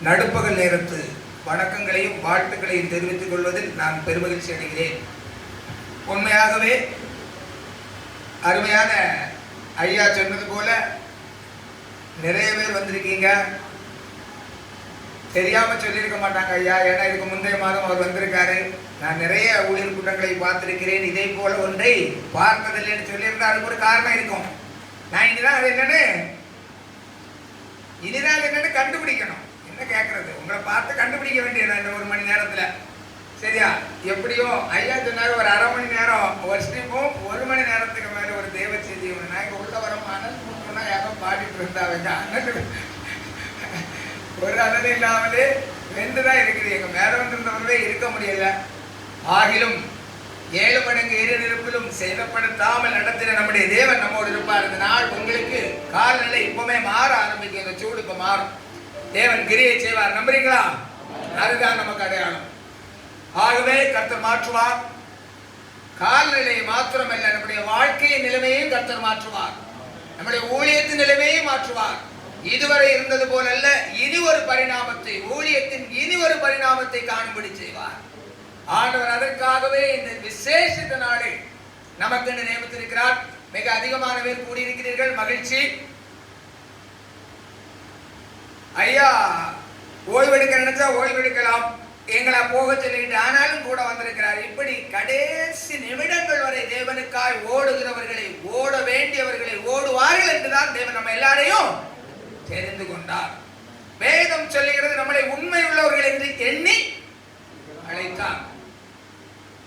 நடுப்பகல் நேரத்து வணக்கங்களையும் வாழ்த்துக்களையும் தெரிவித்துக் கொள்வதில் நான் பெருமகிழ்ச்சி அடைகிறேன். உண்மையாகவே அருமையான ஐயா சொன்னது போல நிறைய பேர் வந்திருக்கீங்க. தெரியாம சொல்லியிருக்க மாட்டாங்க ஐயா, ஏன்னா இதுக்கு முந்தைய மாதம் அவர் வந்திருக்காரு. நான் நிறைய ஊழியர் கூட்டங்களை பார்த்திருக்கிறேன். இதே போல ஒன்றை பார்த்ததில்லைன்னு சொல்லியிருந்தா அதுக்கு ஒரு காரணம் இருக்கும். நான் இனிதான் அது என்னன்னு கண்டுபிடிக்கணும். என்ன கேட்கறது, உங்களை பார்த்து கண்டுபிடிக்க வேண்டியது இந்த 1 மணி நேரத்துல. சரியா? எப்படியோ ஐயா சொன்னாரு ஒரு அரை மணி நேரம் ஒரு ஸ்டீப்பும் 1 மணி நேரத்துக்கு மேல ஒரு தேவ செய்தி. நான் இங்க உள்ள வரோம் அனல் கூட்டம்னா யாரோ பாடிட்டு இருந்தாங்க. அனல் ஒரு அனல் இல்லாமலே வெந்துதான் இருக்குது. எங்க மேல வந்திருந்தவங்களே இருக்க முடியல. ஆகிலும் 7 மடங்கு எரிநெருப்பிலும் சேதப்படுத்தாமல் நடத்தின நம்முடைய தேவன் நம்மோடு இருப்பார். இந்த நாள் உங்களுக்கு கால்நிலை இப்பவுமே மாற ஆரம்பிக்கும். இந்த சூடு இப்ப மாறும். தேவன் கிரியை செய்வார். நம்புறீங்களா? அதுதான் நமக்கு அடையாளம். ஆகவே கர்த்தர் மாற்றுவார். கால்நிலையை மாத்திரமல்ல, நம்முடைய வாழ்க்கையின் நிலைமையும் கர்த்தர் மாற்றுவார். நம்முடைய ஊழியத்தின் நிலைமையும் மாற்றுவார். இதுவரை இருந்தது போல அல்ல, இனி ஒரு பரிணாமத்தை, ஊழியத்தின் இனி ஒரு பரிணாமத்தை காணும்படி செய்வார். ஆண்டவர் அதற்காகவே இந்த விசேஷித்த நாளில் நமக்கு நியமித்திருக்கிறார். மிக அதிகமான பேர் கூடியிருக்கிறீர்கள், மகிழ்ச்சி. ஐயா ஓய்வெடுக்க நினைச்சா ஓய்வெடுக்கலாம், எங்களை போக சொல்லிட்டு, ஆனாலும் கூட வந்திருக்கிறார். இப்படி கடைசி நிமிடங்கள் வரை தேவனுக்காய் ஓடுகிறவர்களை, ஓட வேண்டியவர்களை ஓடுவார்கள் என்றுதான் தேவன் நம்ம எல்லாரையும் தெரிந்து கொண்டார். வேதம் சொல்லுகிறது நம்மளை உண்மை உள்ளவர்கள் என்று எண்ணி அழைத்தார்.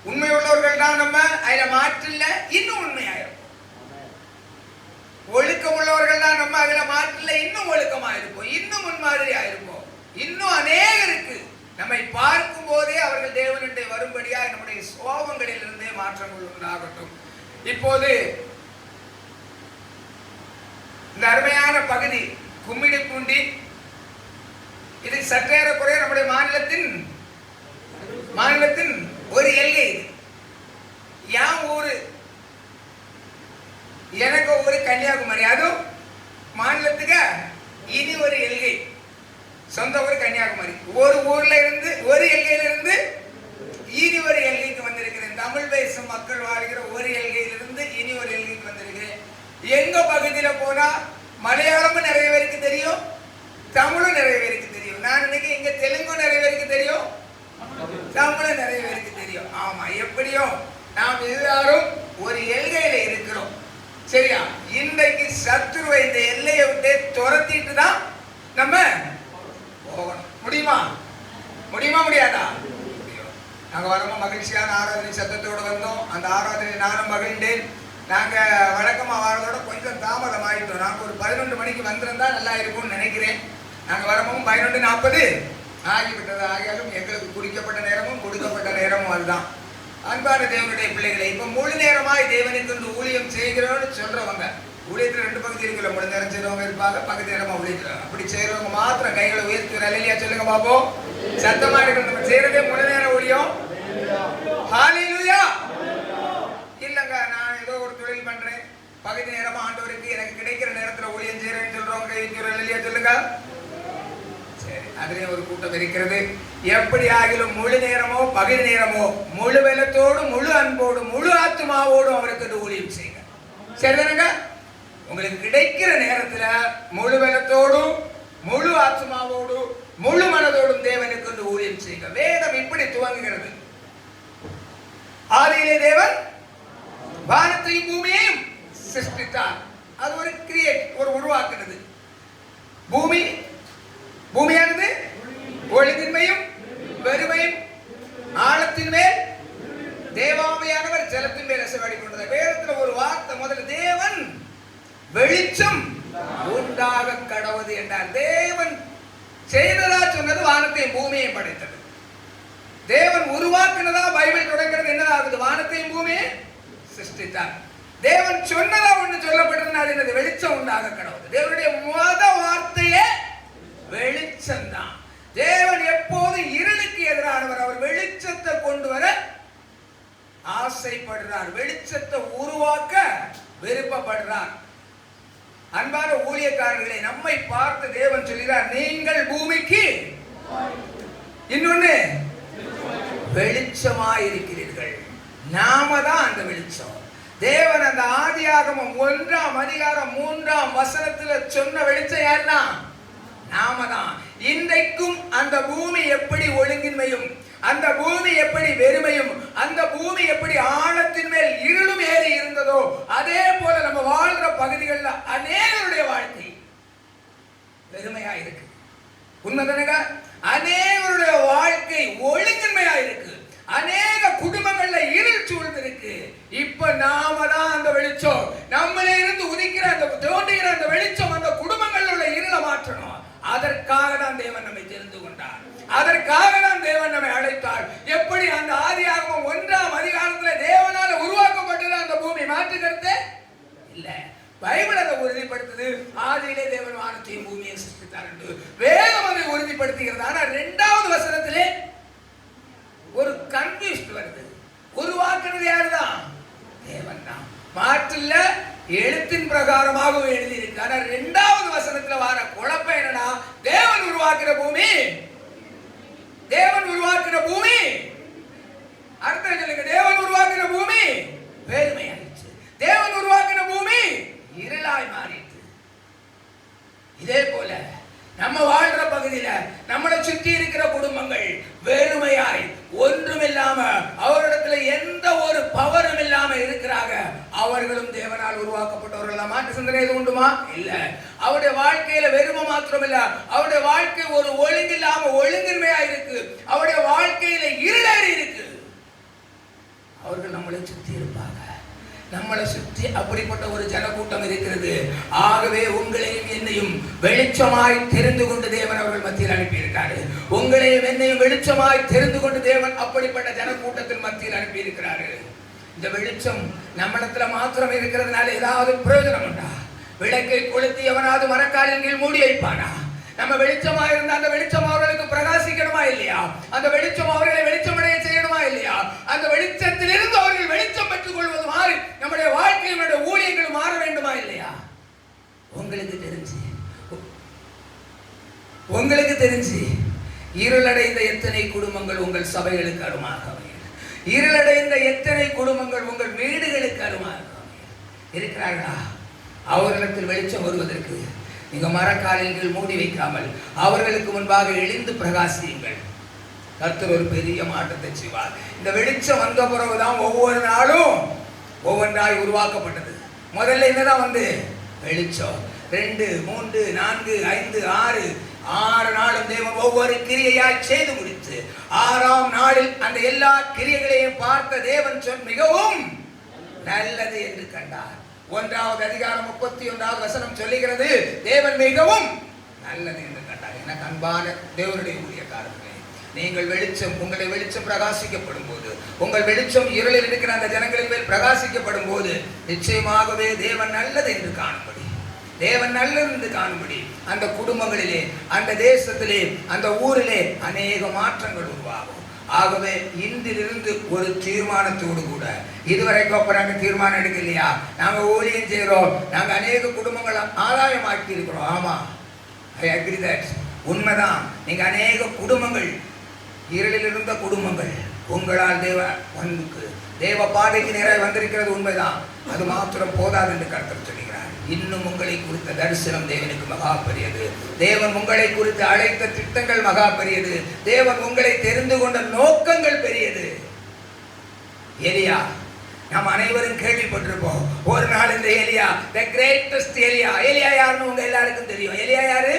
உண்மை உள்ளவர்கள் தான் நம்ம, அதுல மாற்றில்ல, இன்னும் உண்மையாயிருப்போம். ஒழுக்கம் உள்ளவர்கள் தான் நம்ம, அதுல மாற்றில்ல, இன்னும் ஒழுக்கமா இருப்போம், இன்னும் முன்மாதிரியா இருப்போம். இன்னும் அநேகருக்கு நம்மை பார்க்கும் போதே அவர்கள் தேவனுடைய வரும்படியா நம்முடைய சோபங்களில் இருந்தே மாற்றங்கள் உண்டாகட்டும். இப்போது இந்த அருமையான பகுதி கும்மிடிப்பூண்டி, இது சற்றேறக்குறைய நம்முடைய மாநிலத்தின் ஒரு எல்கை. என் ஊரு, எனக்கு ஒரு கன்னியாகுமரி, அதுவும் மாநிலத்துக்கு இனி ஒரு எல்கை. சொந்த ஊர் கன்னியாகுமரி. ஒரு ஊர்ல இருந்து, ஒரு எல்கையில இருந்து இனி ஒரு எல்கைக்கு வந்திருக்கிறேன். தமிழ் பேசும் மக்கள் வாழ்கிற ஒரு எல்கையிலிருந்து இனி ஒரு எல்கைக்கு வந்திருக்கிறேன். எங்க பகுதியில போனா மலையாளமும் நிறைய பேருக்கு தெரியும், தமிழும் நிறைய பேருக்கு தெரியும். நான் இன்னைக்கு இங்க தெலுங்கும் நிறைய பேருக்கு தெரியும், தமிழும் நிறைய பேருக்கு தெரியும். ஆமா, எப்படியோ நாம் எல்லாரும் ஒரு எல்கையில இருக்கிறோம். சரியா? இன்றைக்கு சத்துருவை இந்த எல்லையை விட்டு துரத்திட்டு தான் நம்ம போகணும். முடியுமா முடியாதா? நாங்க வரமா மகிழ்ச்சியான ஆராதனை சத்தத்தோடு வந்தோம். அந்த ஆராதனை நானும் மகிழ்ந்தேன். நாங்க வழக்கமா வரதோட கொஞ்சம் தாமதம் ஆயிட்டோம். நாங்க ஒரு 11 மணிக்கு வந்திருந்தா நல்லா இருக்கும்னு நினைக்கிறேன். நாங்க வரமும் 11:40 ஆகிவிட்டது. ஆகியாலும் எங்களுக்கு குறிக்கப்பட்ட நேரமும் கொடுக்கப்பட்ட நேரமும் அதுதான். அன்பான தேவனுடைய பிள்ளைகளை, இப்ப முழு நேரமாய் தேவனுக்கு இந்த ஊழியம் செய்கிறோம்னு சொல்றவங்க, ஊழியத்துல 2 பகுதி இருக்குல்ல, முழு நேரம் செய்றவங்க இருப்பாங்க, பகுதி நேரமா ஊழியத்துல. அப்படி செய்யறவங்க மாத்திரம் கைகளை உயர்த்தி அல்லேலூயா சொல்லுங்க பாப்போம். சத்தமா இருக்கிறது. நம்ம செய்யறதே முழு நேர ஊழியம். ஹல்லேலூயா. இல்லங்க, நான் ஏதோ ஒரு தொழில் பண்றேன், பகுதி நேரமா ஆண்டவருக்கு எனக்கு கிடைக்கிற நேரத்துல ஊழியம் செய்யறேன்னு சொல்றவங்க கை உயர்த்தி அல்லேலூயா சொல்லுங்க. அதிலே ஒரு கூட்டம் இருக்கிறது. எப்படி ஆகிலும் முழு நேரமோ பகுதி நேரமோ முழு வெலத்தோடு, முழு அன்போடு, முழு ஆத்மாவோடு அவருக்கு ஊழியம் செய்யுங்க. சரிதானுங்க? உங்களுக்கு கிடைக்கிற நேரத்துல முழு வெலத்தோடும், முழு ஆத்மாவோடும், முழு மனதோடும் தேவனுக்கு ஊழியம் செய்யுங்க. வேதம் இப்படி துவங்குகிறது. ஆதியிலே தேவன் வானத்தையும் பூமியையும் சிருஷ்டித்தார். அது ஒரு கிரியேட், ஒரு உருவாக்குறது. பூமியானது ஒழுங்கின்மையும் வெறுமையும், ஆழத்தின் மேல் தேவாமையானவர் ஜலத்தின் மேல் அசைவாடி கொண்டது. வேதத்துல ஒரு வார்த்தை, முதல்ல தேவன் வெளிச்சம் உண்டாக கடவுது என்றார். தேவன் செய்ததா சொன்னது வானத்தையும் பூமியையும் படைத்தது. தேவன் உருவாக்குனதா பைபிள் தொடங்கிறது என்னதாகுது? வானத்தையும் பூமியை சிருஷ்டித்தார். தேவன் சொன்னதா ஒன்று சொல்லப்பட்டது, என்னது? வெளிச்சம் உண்டாக கடவுது. தேவனுடைய முத வார்த்தையே வெளிச்சம் தான். தேவன் எப்போது இருளுக்கு எதிரானவர். அவர் வெளிச்சத்தை கொண்டு வர ஆசைப்படுறார், வெளிச்சத்தை உருவாக்க விருப்பப்படுறார். அன்பான ஊழியக்காரர்களை, நம்மை பார்த்து தேவன் சொல்கிறார், நீங்கள் பூமிக்கு இன்னொன்னு வெளிச்சமாயிருக்கிறீர்கள். நாம தான் அந்த வெளிச்சம். தேவன் அந்த ஆதியாகமம் 1:3 சொன்ன வெளிச்சம் யாருன்னா நாம தான். இன்றைக்கும் அந்த பூமி எப்படி ஒழுங்கின்மையும், அந்த பூமி எப்படி வெறுமையும், அந்த பூமி எப்படி ஆழத்தின் மேல் இருளும் ஏறி இருந்ததோ, அதே போல நம்ம வாழ்ற பகுதிகளில் அநேகருடைய வாழ்க்கை வெறுமையா இருக்கு. உண்மைதானங்க? அநேகருடைய வாழ்க்கை ஒழுங்கின்மையா இருக்கு. அநேக குடும்பங்கள்ல இருள் சூழ்ந்து இருக்கு. இப்ப நாம தான் அந்த வெளிச்சம். நம்மளே இருந்து உதிக்கிற அந்த தோன்றுகிற அந்த வெளிச்சம் அந்த குடும்பங்கள்ல உள்ள இருளை மாற்றணும். அதற்காக தான் தேவன் நம்மை தெரிந்து கொண்டார். அதற்காக தான் தேவன் நம்மை அழைத்தார். எப்படி அந்த ஆதியாகமம் 1 தேவனால உருவாக்கப்பட்டது அந்த பூமி மாற்றுகிறது இல்ல. பைபிள் அதை உறுதிப்படுத்துது. ஆதியிலே தேவன் வானத்தையும் பூமியை சிருஷ்டித்தார் என்று வேதம் அதை உறுதிப்படுத்துகிறது. ஆனா 2வது வசனத்திலே ஒரு கன்ஃபியூஸ்ட் வருது. உருவாக்குறது யாருதான்? தேவன் தான். மாற்றில்ல, எழுத்தின் பிரகாரமாக எழுதி இருக்கு. ஆனா 2வது வசனத்துல வர குழப்பம் என்னன்னா, தேவன் உருவாக்குற பூமி, தேவன் உருவாக்குற பூமி அர்த்தம் சொல்லுங்க. தேவன் உருவாக்குற பூமி வேறுமையாயிடுச்சு. தேவன் உருவாக்குற பூமி இருளாய் மாறிடுச்சு. இதே போல நம்ம வாழ்ற பகுதியில நம்மளை சுற்றி இருக்கிற குடும்பங்கள் வெறுமையாய் ஒன்றுமில்லாம, அவரிடத்துல எந்த ஒரு பவரும் இல்லாம இருக்கிறாங்க. அவர்களும் தேவனால் உருவாக்கப்பட்டவர்கள். மாற்று சிந்தனை எது உண்டுமா? இல்ல. அவருடைய வாழ்க்கையில வெறுமை மாத்திரம் இல்ல, அவருடைய வாழ்க்கை ஒரு ஒழுங்கில்லாம ஒழுங்கின்மையா இருக்கு. அவருடைய வாழ்க்கையில இருளேறி இருக்கு. அவர்கள் நம்மளை சுற்றி இருப்பாங்க. நம்மளை சுற்றி அப்படிப்பட்ட ஒரு ஜனக்கூட்டம் இருக்கிறது. ஆகவே உங்களையும் என்னையும் வெளிச்சமாய் தெரிந்து கொண்டு தேவன் அவர்கள் மத்தியில் அனுப்பியிருக்காரு. உங்களையும் என்னையும் வெளிச்சமாய் தெரிந்து கொண்டு தேவன் அப்படிப்பட்ட ஜனக்கூட்டத்தின் மத்தியில் அனுப்பியிருக்கிறாரு. இந்த வெளிச்சம் நம்மிடத்துல மாத்திரம் இருக்கிறதுனால ஏதாவது பிரயோஜனம் உண்டா? விளக்கை கொளுத்தி எவனாவது மரக்காலின் கீழ் மூடி வைப்பானா? நம்ம வெளிச்சமா இருந்தா அந்த வெளிச்சம் அவர்களுக்கு பிரகாசிக்கணுமா இல்லையா? அந்த வெளிச்சம் அவர்களை வெளிச்சமடைய செய்யணுமா இல்லையா? அந்த வெளிச்சத்திலிருந்து அவர்கள் வெளிச்சம் பெற்றுக் கொள்வது மாதிரி நம்முடைய வாழ்க்கை, நம்முடைய ஊழியர்கள் மாற வேண்டுமா இல்லையா? உங்களுக்கு தெரிஞ்சு இருளடைந்த எத்தனை குடும்பங்கள் உங்கள் சபைகளுக்கு அருமாக இருளடைந்த எத்தனை குடும்பங்கள் உங்கள் வீடுகளுக்கு அருமாக இருக்கிறார்களா? அவர்களிடத்தில் வெளிச்சம் வருவதற்கு நீங்க மரக்காலில் மூடி வைக்காமல் அவர்களுக்கு முன்பாக எழுந்து பிரகாசியுங்கள். கர்த்தர் ஒரு பெரிய மாற்றத்தை செய்வார். இந்த வெளிச்சம் வந்த பிறகுதான் ஒவ்வொரு நாளும் ஒவ்வொன்றாய் உருவாக்கப்பட்டது. முதல்ல என்னதான் வந்து வெளிச்சம் 2, 3, 4, 5, 6 நாளும் தேவன் ஒவ்வொரு கிரியையாய் செய்து முடித்து 6ஆம் நாளில் அந்த எல்லா கிரியைகளையும் பார்த்த தேவன் மிகவும் நல்லது என்று கண்டார். 1வது அதிகாரம் 31வது வசனம் சொல்லுகிறது, தேவன் மிகவும் நல்லது என்று கண்டார். எனக்கு அன்பான தேவனுடைய ஊழியக்காரர்களே, நீங்கள் வெளிச்சம், உங்களை வெளிச்சம் பிரகாசிக்கப்படும் போது, உங்கள் வெளிச்சம் இருளில் இருக்கிற அந்த ஜனங்களின் மேல் பிரகாசிக்கப்படும் போது நிச்சயமாகவே தேவன் நல்லது என்று காணும்படி, தேவன் நல்லது என்று காணும்படி அந்த குடும்பங்களிலே, அந்த தேசத்திலே, அந்த ஊரிலே அநேக மாற்றங்கள் உருவாகும். ஆகவே இன்றிலிருந்து ஒரு தீர்மானத்தோடு கூட, இதுவரைக்கும் அப்ப நாங்க தீர்மானம் எடுக்கலையா, நாங்க ஊழியம் செய்யறோம், நாங்க அநேக குடும்பங்களை ஆதாயமாக்கி இருக்கிறோம். ஆமா, ஐ அக்ரி தட், உண்மைதான். நீங்க அநேக குடும்பங்கள், இருளில் இருந்த குடும்பங்கள் உங்களால் தேவ பண்புக்கு, தேவ பாதைக்கு நேராக வந்திருக்கிறது உண்மைதான். அது மாத்திரம் போதாது என்று கர்த்தர் சொல்கிறார். இன்னும் உங்களை குறித்த தரிசனம் தேவனுக்கு மகா பெரியது. தேவன் உங்களை குறித்து அழைத்த திட்டங்கள் மகா பெரியது. தேவன் உங்களை தெரிந்து கொண்ட நோக்கங்கள் பெரியது. எலியா, நாம் அனைவரும் கேள்விப்பட்டிருப்போம். ஒரு நாள் இந்த எலியா, the greatest எலியா. எலியா யாருன்னு உங்க எல்லாருக்கும் தெரியும். எலியா யாரு?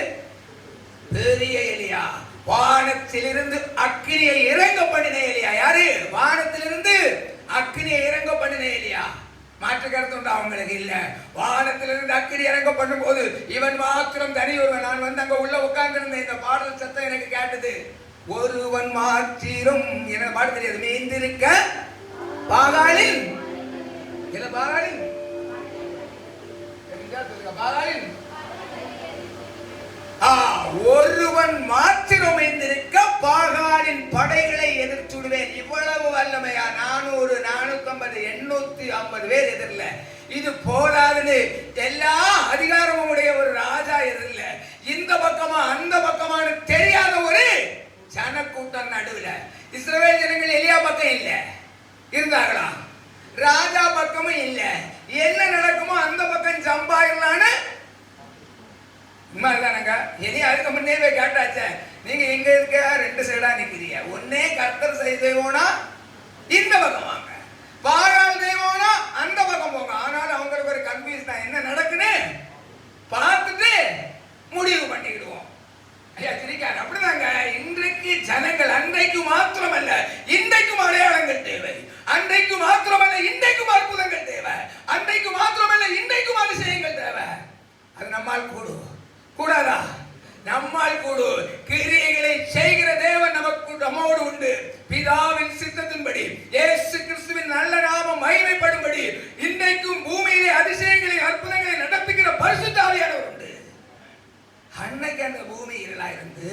பெரிய எலியா. வானத்திலிருந்து அக்கினியை இறங்க பண்ணின எலியா. யாரு? வானத்திலிருந்து அக்கினியை இறங்க பண்ணின எலியா. மாற்று கருத்து உண்டு அவங்களுக்கு இல்ல. வானத்திலிருந்து அக்கினி இறங்க பண்ணும் போது இவன் மாத்திரம் தனி ஒருவன். நான் வந்து அங்க உள்ள உட்கார்ந்திருந்தேன். இந்த பாடல் சத்தம் எனக்கு கேட்டது. ஒருவன் மாத்திரம், எனக்கு பாட தெரியாது. மீந்திருக்க பாகாலில், இல்ல பாகாலில், பாகாலில் ஒருவன் மாத்திரம் மீந்திருக்க பாகாலின் படைகளை எதிர்த்துடுவேன். இவ்வளவு வல்லமையா? 400, 450, 850 பேர் எதிரில்ல. இது போதாதுன்னு எல்லா அதிகாரமும் உடைய ஒரு ராஜா எதிரில்ல. இந்த பக்கமா அந்த பக்கமானு தெரியாத ஒரு ஜனக்கூட்டம் நடுவில். இஸ்ரவேல் ஜனங்கள் எலியா பக்கம் இல்ல இருந்தாங்களா? ராஜா பக்கமும் இல்ல. என்ன நடக்குமோ அந்த பக்கம் சம்பாயிரலான்னு உண்மைதானங்க. எலியா அதுக்கு முன்னே போய் கேட்டாச்சே, நீங்க எங்க இருக்க 2 சைடா நிக்கிறீங்க, ஒன்னே கர்த்தர் செய்தேவோனா இந்த பக்கம் வாங்க, பாகால் தெய்வம்னா அந்த பக்கம் போங்க. ஆனாலும் அவங்களுக்கு ஒரு கன்ஃபியூஸ் தான், என்ன நடக்குன்னு பார்த்துட்டு முடிவு பண்ணிடுவோம். ஐயா சிரிக்காரு. அப்படிதாங்க இன்றைக்கு ஜனங்கள் அன்றைக்கு மாத்திரமல்ல இன்றைக்கும் அடையாளங்கள் தேவை, அன்றைக்கு மாத்திரமல்ல இன்றைக்கும் அற்புதங்கள் தேவை, அன்றைக்கு மாத்திரமல்ல இன்றைக்கும் அதிசயங்கள் தேவை. அது நம்மால் கூடாதா? நம்மால் கூடு. கிரியைகளை செய்கிற தேவன் நமக்கு நம்மோடு உண்டு. பிதாவின் சித்தத்தின்படி இயேசு கிறிஸ்துவின் நல்ல நாமம் மகிமைப்படும்படி இன்றைக்கும் பூமியிலே அதிசயங்களை அற்புதங்களை நடப்பிக்கிற பரிசுத்த ஆவியானவர் உண்டு. அன்னைக்கு அந்த பூமி இருளாயிருந்து,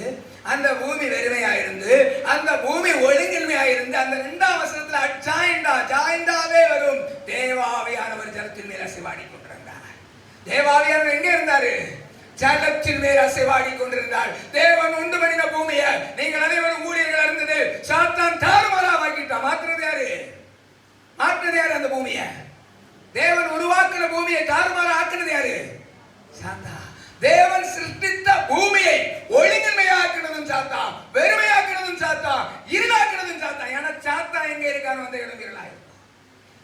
அந்த பூமி வெறுமையாயிருந்து, அந்த பூமி ஒழுங்கின்மையாயிருந்து, அந்த 2ஆம் வசனத்துல ஜாயிண்டாவே வரும். தேவாவியானவர் ஜலத்தின் மேல் அசைவாடி கொண்டிருந்தார். தேவாவியானவர் எங்க இருந்தாரு? ஜலத்தின் மேல் அசைவாடி கொண்டிருந்தார். தேவன் உண்டு பண்ணின பூமியை நீங்கள் அனைவரும் ஊழியர்கள் இருந்தது சாத்தான் தாறுமாறாக்கிட்டான். மாற்றுறது யாரு? அந்த பூமியை தேவன் உருவாக்கின பூமியை தாறுமாறா ஆக்குனது யாரு? சாத்தான். தேவன் சிருஷ்டித்த பூமியை ஒழுங்கின்மையாக்குனதும் சாத்தான், வெறுமையாக்குனதும் சாத்தான், இருளாக்குனதும் சாத்தான். ஏன்னா சாத்தான் எங்க இருக்கான்னு வந்த இடம் இருளாயிருக்கும்,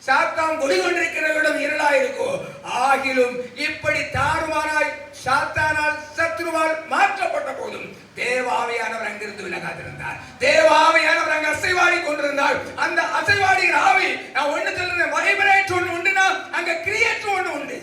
சாத்தான் குடிகொண்டிருக்கிற இடம் இருளாயிருக்கும். ஆகிலும் இப்படி தாறுமாறாய் சாத்தானால் சத்ருவால் மாற்றப்பட்ட போதும் தேவாவியானவர் அங்கிருந்து விலகாதிருந்தார். தேவாவியானவர் அங்கு அசைவாடி கொண்டிருந்தார். அந்த அசைவாடிகிற ஆவி, நான் ஒண்ணு சொல்றேன், வைப்ரேட் ஒண்ணு உண்டுனா அங்க கிரியேட் ஒண்ணு உண்டு.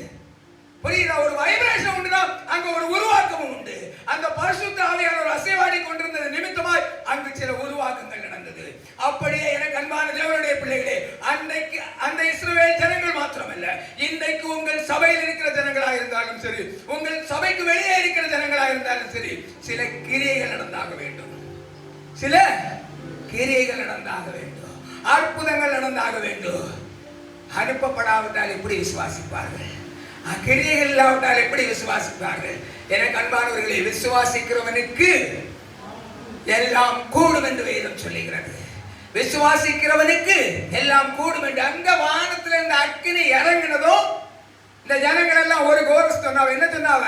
புரியுதா? ஒரு வைப்ரேஷன் உண்டுனா அங்க ஒரு உருவாக்கமும் உண்டு. அந்த பரிசுத்த ஆவியானவர் அசைவாடி கொண்டிருந்தது நிமித்தமாய் அங்கு சில உருவாக்கங்கள் நடந்தது. அப்படியே எனக்கு அன்பான தேவனுடைய பிள்ளைகளே, அன்றைக்கு அந்த இஸ்ரவேல் ஜனங்கள் மாத்திரமல்ல, இன்றைக்கு உங்கள் சபையில் இருக்கிற ஜனங்களாக இருந்தாலும் சரி, உங்கள் சபைக்கு வெளியே இருக்கிற ஜனங்களாக இருந்தாலும் சரி, சில கிரியைகள் நடந்தாக வேண்டும். சில கிரியைகள் நடந்தாக வேண்டும். அற்புதங்கள் நடந்தாக வேண்டும். அனுப்பப்படாவிட்டால் எப்படி விசுவாசிப்பார்கள்? கிரியைகள் இல்லாவிட்டால் எப்படி விசுவாசிப்பார்கள்? எனக்கு அன்பானவர்களை, விசுவாசிக்கிறவனுக்கு எல்லாம் கூடும் என்று வேதம் சொல்லுகிறது. விசுவாசிக்கிறவனுக்கு எல்லாம் கூடும் என்று. அங்க வானத்துல இந்த அக்கினி இறங்கினதோ இந்த ஜனங்கள் எல்லாம் ஒரு கோரஸ் சொன்னாவ. என்ன சொன்னாவ?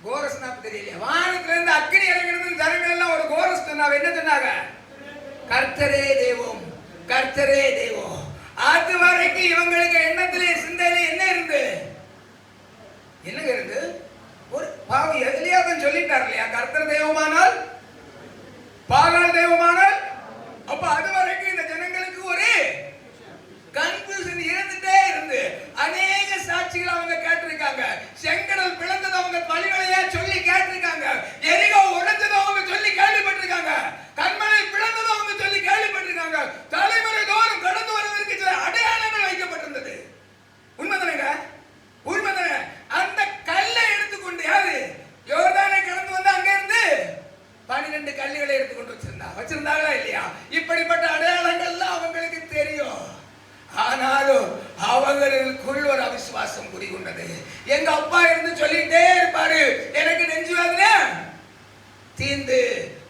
கோரஸ் தெரியல. வானத்துல இருந்து அக்கினி இறங்கினது ஜனங்கள் எல்லாம் ஒரு கோரஸ் சொன்னாவ. என்ன சொன்னாங்க? கர்த்தரே தெய்வம், கர்த்தரே தெய்வம். அது வரைக்கும் இவங்களுக்கு எண்ணத்திலே சிந்தையிலே என்ன இருந்து? என்னங்க இருந்து? ஒரு பாவி எதிலியாதான் சொல்லிட்டார் இல்லையா? கர்த்தர் தெய்வமானால் பாகால் தெய்வமானால். அப்ப அது வரைக்கும் இந்த ஜனங்களுக்கு ஒரு கன்ஃபியூஷன் இருந்துட்டே இருந்து அநேக சாட்சிகள் அவங்க கேட்டிருக்காங்க. செங்கடல் பிளந்தது அவங்க வழிவழியா சொல்லி கேட்டிருக்காங்க. எரிகோ உடைஞ்சது அவங்க சொல்லி கேள்விப்பட்டிருக்காங்க. கண்மலை பிளந்தது அவங்க சொல்லி கேள்விப்பட்டிருக்காங்க. தலைமுறை தோறும் கடந்து வருவதற்கு சில அடையாளங்கள் வைக்கப்பட்டிருந்தது. உண்மைதானங்க? உண்மைதானே? அந்த கல்லை எடுத்துக்கொண்டு யாரு யோர்தானை கடந்து வந்து அங்க இருந்து 12 கல்லுகளை எடுத்துக்கொண்டு வச்சிருந்தாங்களா இல்லையா? இப்படிப்பட்ட அடையாளங்கள்லாம் அவங்களுக்கு தெரியும். ஆனாலும் அவங்களுக்குள் ஒரு அவிசுவாசம் குடிகொண்டது. எங்க அப்பா இருந்து சொல்லிட்டே இருப்பாரு, எனக்கு நெஞ்சு வேதனை தீர்ந்து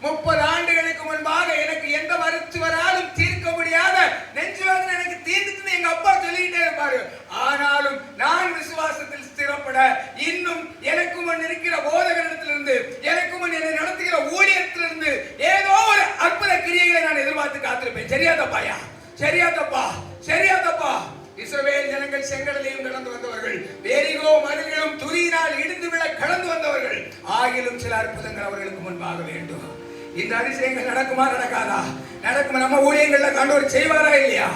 30 ஆண்டுகளுக்கு முன்பாக எனக்கு எந்த மருத்துவராலும் தீர்க்க முடியாத நெஞ்சு வேதனை எனக்கு தீர்ந்துன்னு எங்க அப்பா சொல்லிட்டே இருப்பாரு. ஆனாலும் நான் விசுவாசத்தில் ஸ்திரப்பட இன்னும் எனக்கு முன் இருக்கிற போதகரிடத்திலிருந்து, எனக்கு முன் என்னை நடத்துகிற ஊழியத்திலிருந்து ஏதோ ஒரு அற்புத கிரியைகளை நான் எதிர்பார்த்து காத்திருப்பேன். சரியா தப்பாயா? சரியா தப்பா? சரியா தப்பா? இஸ்ரவேல் ஜனங்கள் செங்கடலையும் கடந்து வந்தவர்கள், எரிகோ மதில்களும் துரியினால் இடிந்து விழ கடந்து வந்தவர்கள். ஆகிலும் சில அற்புதங்கள் அவர்களுக்கு முன்பாக வேண்டும். இந்த அதிசயங்கள் நடக்குமா நடக்காதா? நடக்குமா? நம்ம ஊழியங்கள்ல கண்டவர் செய்வாரா இல்லையா?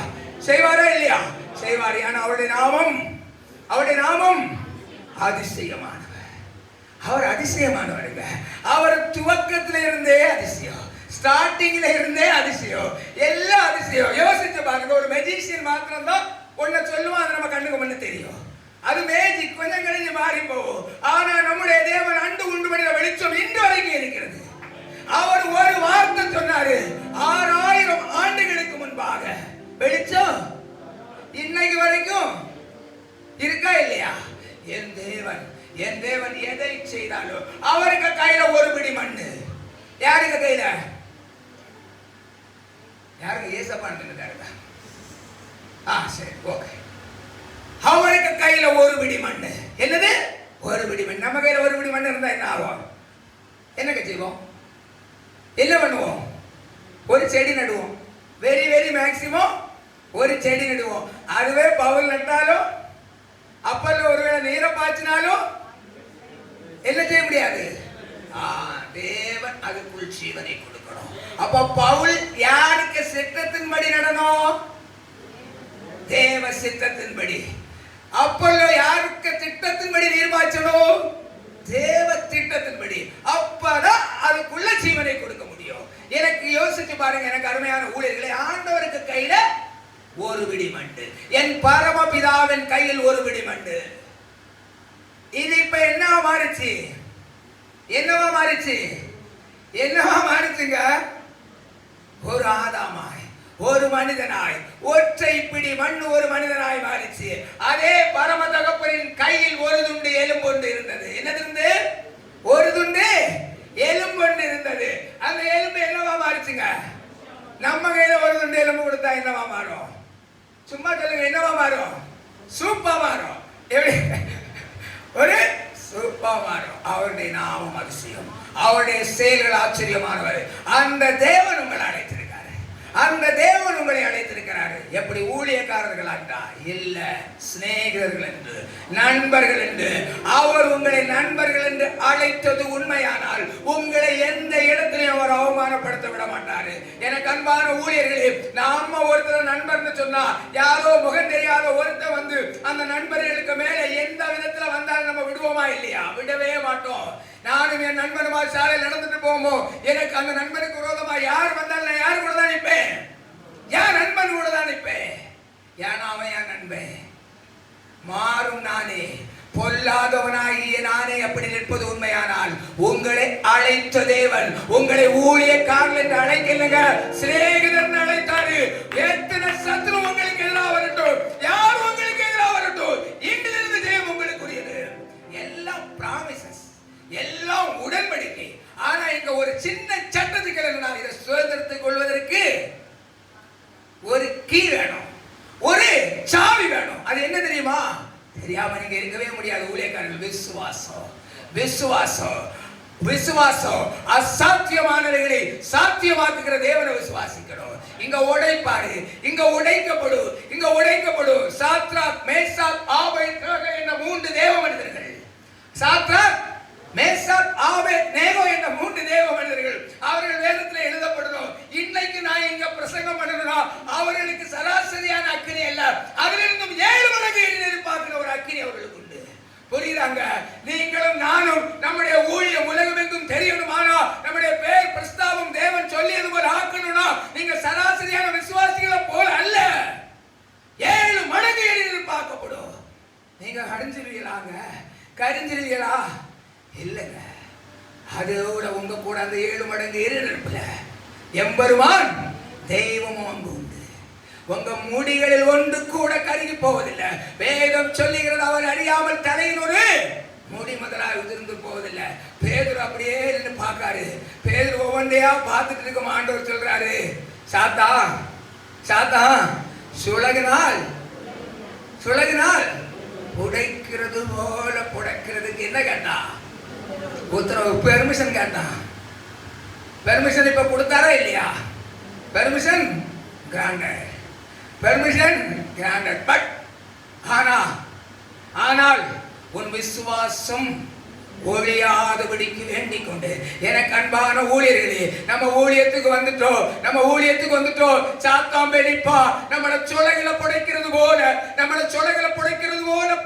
செய்வாரா இல்லையா? செய்வார். ஆனா அவருடைய நாமம் அதிசயமானவர். அவர் அதிசயமானவருங்க. அவர் துவக்கத்தில இருந்தே அதிசயம், ஸ்டார்டிங்ல இருந்தே அதிசயம், எல்லா அதிசயம். யோசிச்சு பாருங்க, ஒரு மெஜிஷியன் மாத்திரம் தான் ஒன்ன சொல்லுவான், அது நம்ம கண்ணுக்கு முன்ன தெரியும். அது மேஜிக், கொஞ்சம் கழிஞ்சு மாறி போகும். ஆனா நம்முடைய தேவன் அண்டு உண்டு பண்ணின வெளிச்சம் இன்று வரைக்கும் இருக்கிறது. அவர் ஒரு வார்த்தை சொன்னாரு 6000 ஆண்டுகளுக்கு முன்பாக, வெளிச்சம் இன்னைக்கு வரைக்கும் இருக்கா இல்லையா? என் தேவன் எதை செய்தாலும் அவருக்கு கையில ஒரு பிடி மண்ணு. யாருக்கு கையில? ஏசப்பான்னு. சரி, ஓகே. அவனுக்கு கையில ஒரு பிடி மண்ணு. என்னது? ஒரு பிடி மண். நம்ம கையில ஒரு பிடி மண் இருந்தா என்ன ஆகும்? என்னங்க செய்வோம்? என்ன பண்ணுவோம்? ஒரு செடி நடுவோம். வெரி வெரி மேக்சிமம் ஒரு செடி நடுவோம். அதுவே பவுல் நட்டாலும் அப்பல்ல ஒருவேளை நீரை பாய்ச்சினாலும் என்ன செய்ய முடியாது. தேவன் அதுக்குள் ஜீவனை கொடுக்கணும். அப்ப பவுல் யாருக்கு சித்தத்தின்படி நடணும்? தேவ சித்தத்தின்படி. அப்பல்லோ யாருக்கு திட்டத்தின்படி நீர் பாய்ச்சணும்? தேவ திட்டத்தின்படி. அப்பதான் அதுக்குள்ள ஜீவனை கொடுக்க முடியும். எனக்கு யோசிச்சு பாருங்க, எனக்கு அருமையான ஊழியர்களை, ஆண்டவருக்கு கையில ஒரு பிடி மண்டு, என் பரமபிதாவின் கையில் ஒரு பிடி மண்டு. இது இப்ப என்னவா மாறிச்சு? என்னவா மாறிச்சு? என்னவா மாறிச்சுங்க? ஒரு ஆதாமாய், ஒரு மனிதனாய், ஒற்றை பிடி மண்ணு ஒரு மனிதனாய் மாறிச்சு. அதே பரம தகப்பனின் கையில் ஒரு துண்டு எலும்பொண்டு இருந்தது. என்னது இருந்து? ஒரு துண்டு எலும்பொண்டு இருந்தது. அந்த எலும்பு என்னவா மாறிச்சுங்க? நம்ம கையில ஒரு துண்டு எலும்பு கொடுத்தா என்னவா மாறும்? சும்மா சொல்லுங்க, என்னவா மாறும்? சூப்பா மாறும். ஒரு சூப்பா மாறும். அவருடைய நாமம் அதிசயம், அவருடைய செயல்கள் ஆச்சரியமானவர். அந்த தேவன் உங்களை அழைத்திருக்காரு. அந்த தேவன் உங்களை அழைத்திருக்கிறாரு. எப்படி? ஊழியக்காரர்களாண்டா இல்ல, சிநேகிதர்கள் என்று, நண்பர்கள் என்று. அவர் உங்களை நண்பர்கள் என்று அழைத்தது உண்மையானால் உங்களை எந்த இடத்திலையும் அவர் அவமானப்படுத்த விட மாட்டாரு. எனக்கு அன்பான ஊழியர்களே, நாம ஒருத்தர் நண்பர்னு சொன்னா யாரோ முகம் தெரியாத ஒருத்தர் வந்து அந்த நண்பர்களுக்கு மேல எந்த விதத்துல வந்தாலும் நம்ம விடுவோமா இல்லையா? விடவே மாட்டோம். நானும் என் நண்பனுமா சாலையில் நடந்துட்டு போமோ, எனக்கு அந்த நண்பனுக்கு விரோதமா யார் வந்தாலும் நான் யாரு கூட தான் நிற்பேன்? என் நண்பன் கூட தான் நிற்பேன். ஏன்னா அவன் என் நண்பன். மாறும் நானே, பொல்லாதவனாகிய நானே அப்படி நிற்பது உண்மையானால் உங்களை அழைத்த தேவன் உங்களை ஊழியக்காரர்கள் என்று அழைக்கலங்க, சிநேகிதர் அழைத்தாரு. எத்தனை சத்துரு உங்களுக்கு எதிராக வரட்டும், யார் உங்களுக்கு எதிராக வரட்டும், இங்கிலிருந்து ஜெயம் உங்களுக்குரியது. எல்லாம் பிராமிசஸ், எல்லாம் உடன்படிக்கை. ஆனா இங்க ஒரு சின்ன சட்டத்துக்கு நான் இதை சுதந்திரத்துக் கொள்வதற்கு ஒரு கீ வேணும், ஒரு சாவி வேணும். அது என்ன தெரியுமா? தெரியாம நீங்க இருக்கவே முடியாது ஊழியக்காரர்கள். விசுவாசம், விசுவாசம், விசுவாசம். அசாத்தியமானவைகளை சாத்தியமாக்குகிற தேவனை விசுவாசிக்கணும். இங்க உடைப்பாரு, இங்க உடைக்கப்படும், இங்க உடைக்கப்படும். சாத்ராக், மேசாக், ஆபேத்நேகோ என்ற மூன்று தேவ மனிதர்கள். சாத்ராக், மேசாக், ஆபேத்நேகோ என்ற மூன்று தேவ மனிதர்கள். அவர்கள் வேதத்தில் எழுதப்படணும். இன்னைக்கு நான் இங்க பிரசங்கம் பண்ணணும்னா அவர்களுக்கு சராசரியான அக்கினி அல்ல, அதிலிருந்தும் 7 மடங்கு எதிர்பார்க்கிற ஒரு அக்கினி அவர்களுக்கு உண்டு. புரியுதாங்க? நீங்களும் நானும் நம்முடைய ஊழியம் உலகமெங்கும் தெரியணுமானா, நம்முடைய பேர் பிரஸ்தாபம் தேவன் சொல்லியது போல ஆக்கணும்னா, நீங்க சராசரியான விசுவாசிகளை போல அல்ல, 7 மடங்கு எதிர்பார்க்கப்படும். நீங்க அடைஞ்சிருவீங்களாங்க, கரிஞ்சிருவீங்களா? இல்லைங்க. அதோட உங்க கூட அந்த 7 மடங்கு எரிநெருப்புல எம்பெருமான் தெய்வமும் அங்கு உண்டு. உங்க முடிகளில் ஒன்று கூட கருகி போவதில்லை. வேதம் சொல்லுகிறது, அவர் அறியாமல் தலையில் ஒரு முடி முதலாக உதிர்ந்து போவதில்லை. பேதுரு அப்படியே நின்று பார்க்காரு. பேதுரு ஒவ்வொன்றையா பார்த்துட்டு இருக்கும். ஆண்டவர் சொல்றாரு, சாத்தா சாத்தா சுழகினால் சுழகினால் புடைக்கிறது போல புடைக்கிறதுக்கு என்ன கேட்டா? உத்தரவு, பெர்மிஷன் கேட்டான். பெர்மிஷன் இப்ப கொடுத்தாரா இல்லையா? Permission granted, permission granted. But ஆனால் உன் விசுவாசம் ஒழியாதபடிக்கு வேண்டிக் கொண்டு. எனக்கு அன்பான ஊழியர்களே, நம்ம ஊழியத்துக்கு வந்துட்டோம். சாத்தான் வெடிப்பா நம்மளை சுளைகளை புடைக்கிறது போல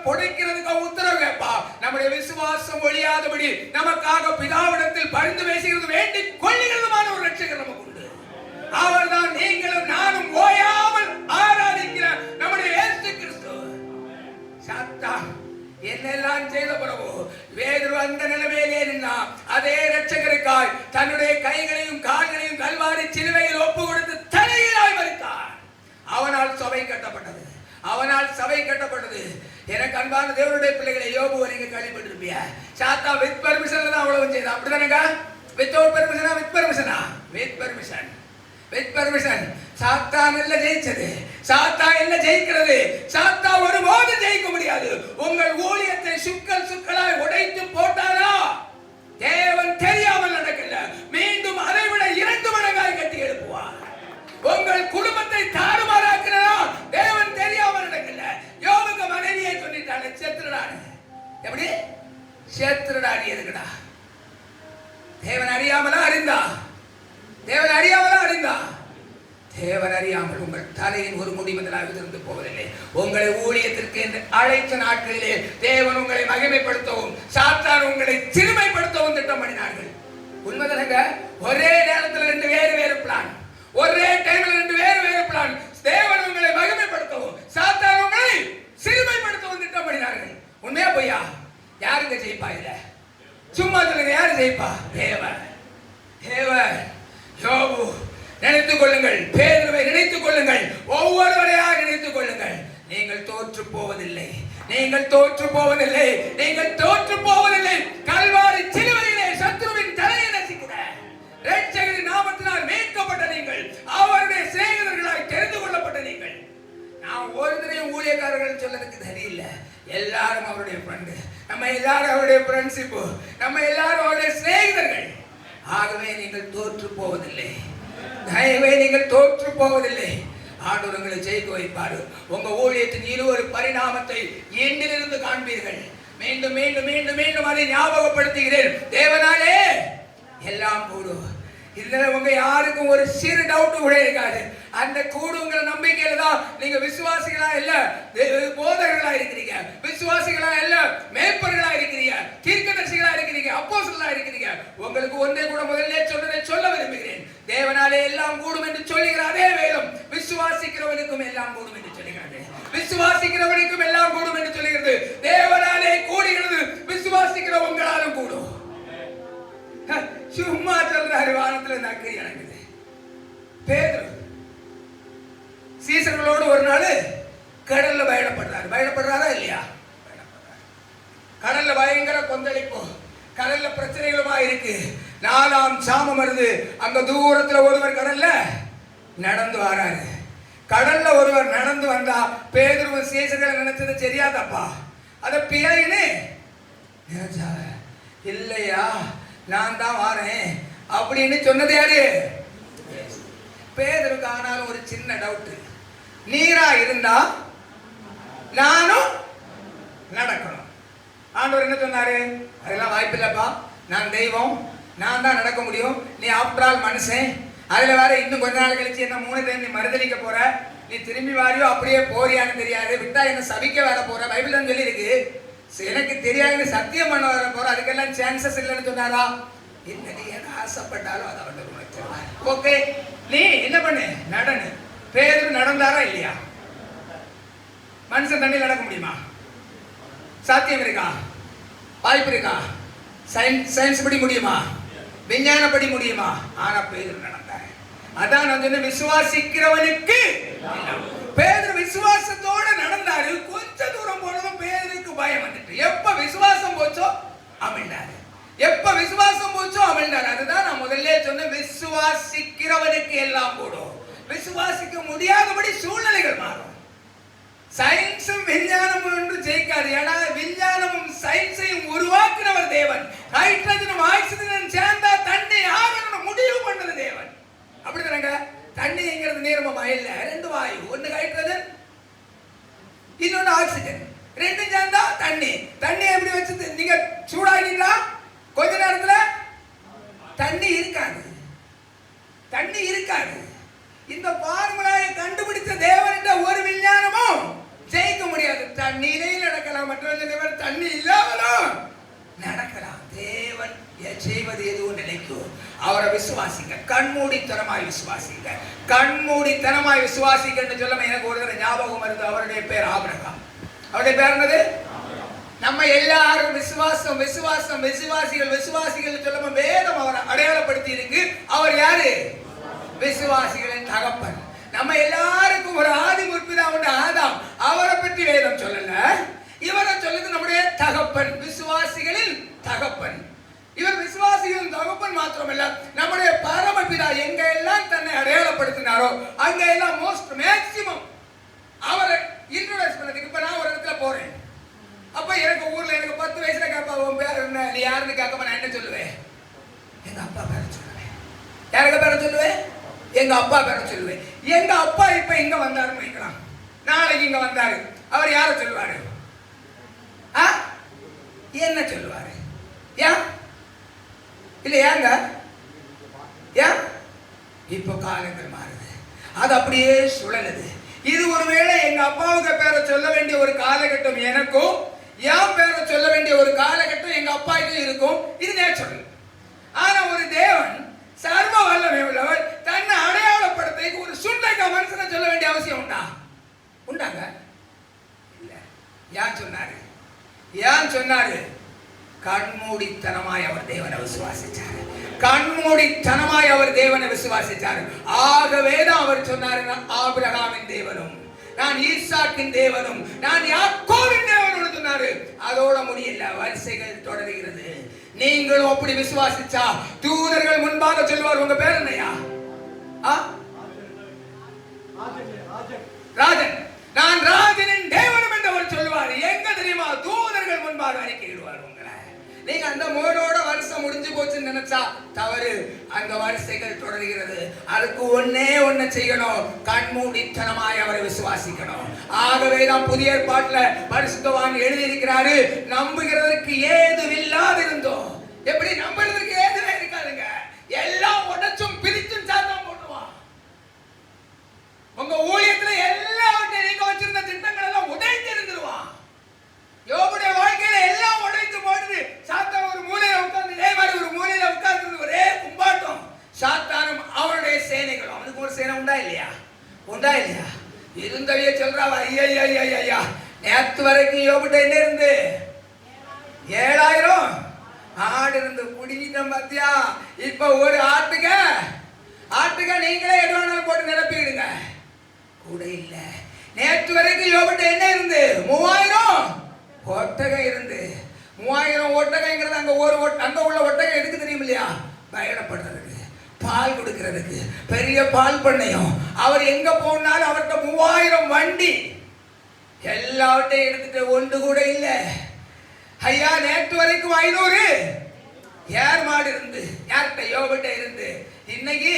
புடைக்கிறதுக்கு உத்தரவு கேட்பா. நம்முடைய விசுவாசம் ஒழியாதபடி நமக்காக பிதாவிடத்தில் பரிந்து பேசுகிறது, வேண்டிக் கொள்ளுகிறதுமான ஒரு ரட்சகர் நமக்கு உண்டு. அவர்தான் நீங்களும் நானும் ஓயாமல் ஆராதிக்கிற நம்முடைய இயேசு கிறிஸ்து. சாத்தான் என்னெல்லாம் செய்த பிறகு வேறு அந்த நிலைமையிலே நின்னா அதே ரட்சகருக்காய் தன்னுடைய கைகளையும் கால்களையும் கல்வாரி சிலுவையில் ஒப்பு கொடுத்து தலையிலாய் மரித்தார். அவனால் சபை கட்டப்பட்டது, அவனால் சபை கட்டப்பட்டது. எனக்கு அன்பான தேவனுடைய பிள்ளைகளை, யோபு வரைக்கும் கேள்விப்பட்டிருப்பிய. சாத்தா வித் பெர்மிஷன் தான் அவ்வளவு செய்தா, அப்படிதானங்க? வித்தவுட் பெர்மிஷனா? வித் பெர்மிஷனா? With permission, with permission. சாத்தான் இல்ல ஜெயிச்சது, சாத்தா இல்ல ஜெயிக்கிறது. சாத்தா ஒருபோது ஜெயிக்க முடியாது. உங்கள் ஊழியத்தை சுக்கலாய் உடைத்து போட்டாரா, தேவன் தெரியாமல் நடக்கல, மீண்டும் அதை விட 2 மடங்காய் கட்டி எழுப்புவார். உங்கள் குடும்பத்தை தாறுமாறாக்குறா, தேவன் தெரியாமல் நடக்கல. யோபுக்கு மனைவியை சொல்லிட்டானே, செத்துடானு. எப்படி செத்துடானி எதுக்குடா? தேவன் அறியாமலா அறிந்தா? தேவன் அறியாமலா அறிந்தா? தேவன் அறியாமல் உங்கள் தலையின் ஒரு முடி முதலாக இருந்து போவதில்லை. உங்களை ஊழியத்திற்கு என்று அழைத்த நாட்களிலே தேவன் உங்களை மகிமைப்படுத்தவும் சாத்தான் உங்களை சிறுமைப்படுத்தவும் திட்டம் பண்ணினார்கள். உண்மைதானங்க? ஒரே நேரத்தில் 2 வேறு பிளான், ஒரே டைம்ல 2 வேறு பிளான். தேவன் உங்களை மகிமைப்படுத்தவும் சாத்தான் உங்களை சிறுமைப்படுத்தவும் திட்டம் பண்ணினார்கள். உண்மையா பொய்யா? யாருங்க ஜெயிப்பா? இல்ல சும்மா சொல்லுங்க, யாரு ஜெயிப்பா? தேவன். தேவன். யோபு நினைத்துக் கொள்ளுங்கள், பேதுருவை நினைத்துக் கொள்ளுங்கள், ஒவ்வொருவரையாக நினைத்துக் கொள்ளுங்கள். நீங்கள் தோற்று போவதில்லை, நீங்கள் தோற்று போவதில்லை, நீங்கள் தோற்று போவதில்லை. கல்வாரி சிலுவையிலே சத்துருவின் தலையை நசுக்கிற இரட்சகரின் நாமத்தினால் மீட்கப்பட்ட நீங்கள், அவருடைய சிநேகிதர்களாய் தெரிந்து கொள்ளப்பட்ட நீங்கள். நான் ஒருத்தரையும் ஊழியக்காரர்கள் சொல்லதுக்கு தெரியல. எல்லாரும் அவருடைய ஃப்ரெண்டு, நம்ம எல்லாரும் அவருடைய ஃப்ரெண்ட்ஷிப், நம்ம எல்லாரும் அவருடைய சிநேகிதர்கள். ஆகவே நீங்கள் தோற்று போவதில்லை, தயவே நீங்கள் தோற்று போவதில்லை. ஆண்டவர் உங்களை ஜெயிக்க வைப்பார். உங்க ஊழியத்தின் ஒரு பரிணாமத்தை இன்றிலிருந்து காண்பீர்கள். மீண்டும் மீண்டும் மீண்டும் மீண்டும் அதை ஞாபகப்படுத்துகிறேன். தேவனாலே எல்லாம் கூடும். இதுல உங்க யாருக்கும் ஒரு சிறு டவுட் கூட இருக்காது. அந்த கூடுங்கிற நம்பிக்கையில தான் நீங்க விசுவாசிகளா இல்ல போதகர்களா இருக்கிறீங்க, விசுவாசிகளா இல்ல மேய்ப்பர்களா இருக்கிறீங்க, தீர்க்கதரிசிகளா இருக்கிறீங்க, அப்போஸ்தலர்களா இருக்கிறீங்க. உங்களுக்கு ஒன்றே கூட முதல்ல சொன்னதை சொல்ல விரும்புகிறேன். தேவனாலே எல்லாம் கூடும் என்று சொல்லுகிற அதே வேதம் விசுவாசிக்கிறவனுக்கும் எல்லாம் கூடும் என்று சொல்லுகிறது. விசுவாசிக்கிறவனுக்கும் எல்லாம் கூடும் என்று சொல்லுகிறது. தேவனாலே கூடுகிறது, விசுவாசிக்கிற உங்களாலும் கூடும். சும்மா சொல்றாரு, வானத்துல நக்கி இறங்குது. பேதுரு சீசர்களோடு ஒரு நாள் கடல்ல பயணப்படுறாரா இல்லையா? கடல்ல பயங்கர கொந்தளிப்பு, கடல்ல பிரச்சனைகளுமா இருக்கு. 4ஆம் சாமம் வருது. அங்க தூரத்துல ஒருவர் கடல்ல நடந்து வராரு. கடல்ல ஒருவர் நடந்து வந்தா பேதுரு சீசர்களை நினைச்சது சரியா தப்பா? அத பிழைன்னு நினைச்சா இல்லையா, நான் தான் வாரேன் அப்படின்னு சொன்னது யாரு? பேதுருக்கு. ஆனாலும் ஒரு சின்ன டவுட், நீரா இருந்தா நானும் நடக்கணும். ஆண்டவர் என்ன சொன்னாரு? அதெல்லாம் வாய்ப்பில்லப்பா, நான் தெய்வம், நான் தான் நடக்க முடியும். நீ ஆஃப்டர் ஆல் மனுஷன். அதுல வேற இன்னும் கொஞ்ச நாள் கழிச்சு என்ன 3 டைம் நீ மறுதளிக்க போற, நீ திரும்பி வாரியோ அப்படியே போறியான்னு தெரியாது, விட்டா என்ன சபிக்க வர போற. பைபிள் தான் சொல்லி இருக்கு. எனக்கு தெரியாது சத்தியம் பண்ண வர போற, அதுக்கெல்லாம் சான்சஸ் இல்லைன்னு சொன்னாரா? என்ன நீ என்ன ஆசைப்பட்டாலும் அதை வந்து ஓகே, நீ என்ன பண்ணு, நடனு. பேதுரு நடந்தாரா இல்லையா? மனுஷன் தண்ணியில் நடக்க முடியுமா? சாத்தியம் இருக்கா? வாய்ப்பு இருக்கா? சயின்ஸ் படி முடியுமா? விஞ்ஞானப்படி முடியுமா? ஆனா பேதுரு நடந்தார். அதான் நான் சொன்ன விசுவாசிக்கிறவனுக்கு. பேதுரு விசுவாசத்தோட நடந்தாரு. கொஞ்ச தூரம் போனதும் பேதுருக்கு பயம் வந்துட்டு. எப்ப விசுவாசம் போச்சோ அமிழ்ந்தாரு, எப்ப விசுவாசம் போச்சோ அமிழ்ந்தாரு. அதுதான் நான் முதல்ல சொன்ன, விசுவாசிக்கிறவனுக்கு எல்லாம் கூடும். விசுவாசிக்க முடியாதபடி சூழ்நிலைகள் மாறும். சயின்ஸும் விஞ்ஞானமும் என்று ஜெயிக்காது. ஏன்னா விஞ்ஞானமும் சயின்ஸையும் உருவாக்குறவர் தேவன். ஹைட்ரஜனும் ஆக்சிஜனும் சேர்ந்தா தண்ணி ஆகணும் முடிவு பண்ணது தேவன். அப்படித்தானங்க? தண்ணிங்கிறது நீர்மமா இல்ல, 2 வாயு, ஒன்னு ஹைட்ரஜன் இன்னொன்னு ஆக்சிஜன், 2 சேர்ந்தா தண்ணி. தண்ணி எப்படி வச்சு நீங்க சூடாகிட்டா கொஞ்ச நேரத்துல தண்ணி இருக்காது, தண்ணி இருக்காது. இந்த பார்முலாவை கண்டுபிடித்த தேவன்கிட்ட ஒரு விஞ்ஞானமும் ஜெயிக்க முடியாது. தண்ணீரையும் நடக்கலாம், மற்றவர்கள் தண்ணி இல்லாமலும் நடக்கலாம். தேவன் செய்வது எதுவும் நிலைக்கும். அவரை விசுவாசிங்க, கண்மூடித்தனமாய் விசுவாசிங்க, கண்மூடித்தனமாய் விசுவாசிங்க என்று சொல்ல எனக்கு ஒரு தடவை ஞாபகம் வருது. அவருடைய பேர் ஆபிரகாம். அவருடைய பேர் என்னது? நம்ம எல்லாரும் விசுவாசம் விசுவாசம் விசுவாசிகள் விசுவாசிகள் சொல்ல வேதம் அவரை அடையாளப்படுத்தி இருக்கு. அவர் யாரு? விசுவாசிகளின் தகப்பன். நம்ம எல்லாருக்கும் ஒரு ஆதி முற்பிதா உண்டு, ஆதாம். அவரை பற்றி வேதம் சொல்லல, இவரை சொல்லுது நம்முடைய தகப்பன், விசுவாசிகளின் தகப்பன். இவர் விசுவாசிகளின் தகப்பன் மாத்திரமல்ல, நம்முடைய பரமபிதா. எங்க எல்லாம் தன்னை அடையாளப்படுத்த அடையாளப்படுத்தினாரோ அங்க எல்லாம் மோஸ்ட் மேக்சிமம் அவரை இன்ட்ரோடியூஸ் பண்ணதுக்கு. இப்ப நான் ஒரு இடத்துல போறேன், அப்ப எனக்கு ஊர்ல எனக்கு 10 வயசுல கேப்பா உன் பேர் என்ன, நீ யாருன்னு கேட்காம நான் என்ன சொல்லுவேன்? எங்க அப்பா பேரை சொல்லுவேன். யாருக்கு பேரை சொல்லுவேன்? எங்க அப்பா பேரை சொல்லுவேன். எங்க அப்பா இப்ப இங்க வந்தாருன்னு வைக்கலாம், நாளைக்கு இங்க வந்தாரு, அவர் யார சொல்லுவாரு? என்ன சொல்லுவாரு? ஏன் இல்ல ஏங்க ஏன்? இப்ப காலங்கள் மாறுது, அது அப்படியே சுழலுது. இது ஒருவேளை எங்க அப்பாவுக்கு பேரை சொல்ல வேண்டிய ஒரு காலகட்டம் எனக்கும், என் பேரை சொல்ல வேண்டிய ஒரு காலகட்டம் எங்க அப்பாவுக்கும் இருக்கும். இது நேச்சுரல். ஆனா ஒரு தேவன் சர்வ வல்லமை உள்ளவர், தன்னை அடையாளப்படுத்த ஒரு சுண்டைக்கா மனுஷனை சொல்ல வேண்டிய அவசியம் உண்டா? உண்டாங்க இல்ல. ஏன் சொன்னாரு? ஏன் சொன்னாரு? கண்மூடித்தனமாய் அவர் தேவனை விசுவாசிச்சார். கண்மூடித்தனமாய் அவர் தேவனை விசுவாசிச்சார். ஆகவேதான் அவர் சொன்னார், ஆபிரகாமின் தேவனும் நான் ஈசாக்கின் தேவனும் நான் யாக்கோபின் தேவனும் சொன்னாரு. அதோட முடியல, வரிசைகள் தொடர்கிறது. நீங்களும் அப்படி விசுவாசிச்சா தூதர்கள் முன்பாக சொல்வார், உங்க பேர் என்னையா? ராஜன். நான் ராஜனின் தேவனும் என்று அவர் சொல்லுவார். எங்க தெரியுமா? தூதர்கள் முன்பாக அறிக்கையிடுவார் உங்களை. நீங்க அந்த மோடோட வருஷம் முடிஞ்சு போச்சுன்னு நினைச்சா தவறு. அந்த வரிசைகள் தொடர்கிறது. அதுக்கு ஒண்ணு செய்யணும், கண்மூடித்தனமாய் அவரை விசுவாசிக்கணும். ஆகவேதான் புதிய ஏற்பாட்டுல பரிசுத்தவான் எழுதியிருக்கிறாரு, நம்புகிறதற்கு ஏதுவில்லாது இருந்தோம். எப்படி நம்புறதுக்கு ஏதுவே இருக்காதுங்க, எல்லாம் உடைச்சும் பிரிச்சும் சாத்தான் போட்டுவான். உங்க ஊழியத்துல எல்லாவற்றையும் நீங்க வச்சிருந்த திட்டங்கள் எல்லாம் உடைத்து இருந்துருவான். யோபுடைய வாழ்க்கையில எல்லாம் உடைத்து போடுது. சாத்தான் ஒரு மூலையில உட்கார்ந்து, இதே மாதிரி ஒரு மூலையில உட்கார்ந்து ஒரே கும்பாட்டம். சாத்தானும் அவனுடைய சேனைகளும். அவனுக்கு ஒரு சேனை உண்டா இல்லையா? உண்டா இல்லையா? இருந்தவையே சொல்றாவா, ஐயா நேற்று வரைக்கும் யோபுட்ட என்ன இருந்து 7000 ஆடு இருந்து குடிக்கிட்டோம் பாத்தியா. இப்ப ஒரு ஆட்டுக்க நீங்களே எதுவானாலும் போட்டு நிரப்பிடுங்க. கூட இல்ல. நேற்று வரைக்கும் யோபுட்ட என்ன இருந்து 3000 ஒட்டகை இருந்து. 3000 ஒட்டகைங்கிறது அங்க அங்க உள்ள ஒட்டகை எதுக்கு தெரியும் இல்லையா? பயணப்படுறதுக்கு, பால் கொடுக்கிறதுக்கு, பெரிய பால் பண்ணையும். அவர் எங்க போனாலும் அவர்கிட்ட 3000 வண்டி, எல்லாவற்றையும் எடுத்துட்டு ஒன்று கூட இல்ல. ஐயா நேற்று வரைக்கும் 500 ஏர் மாடு இருந்து, யார்கிட்ட? யோபுட்ட இருந்து. இன்னைக்கு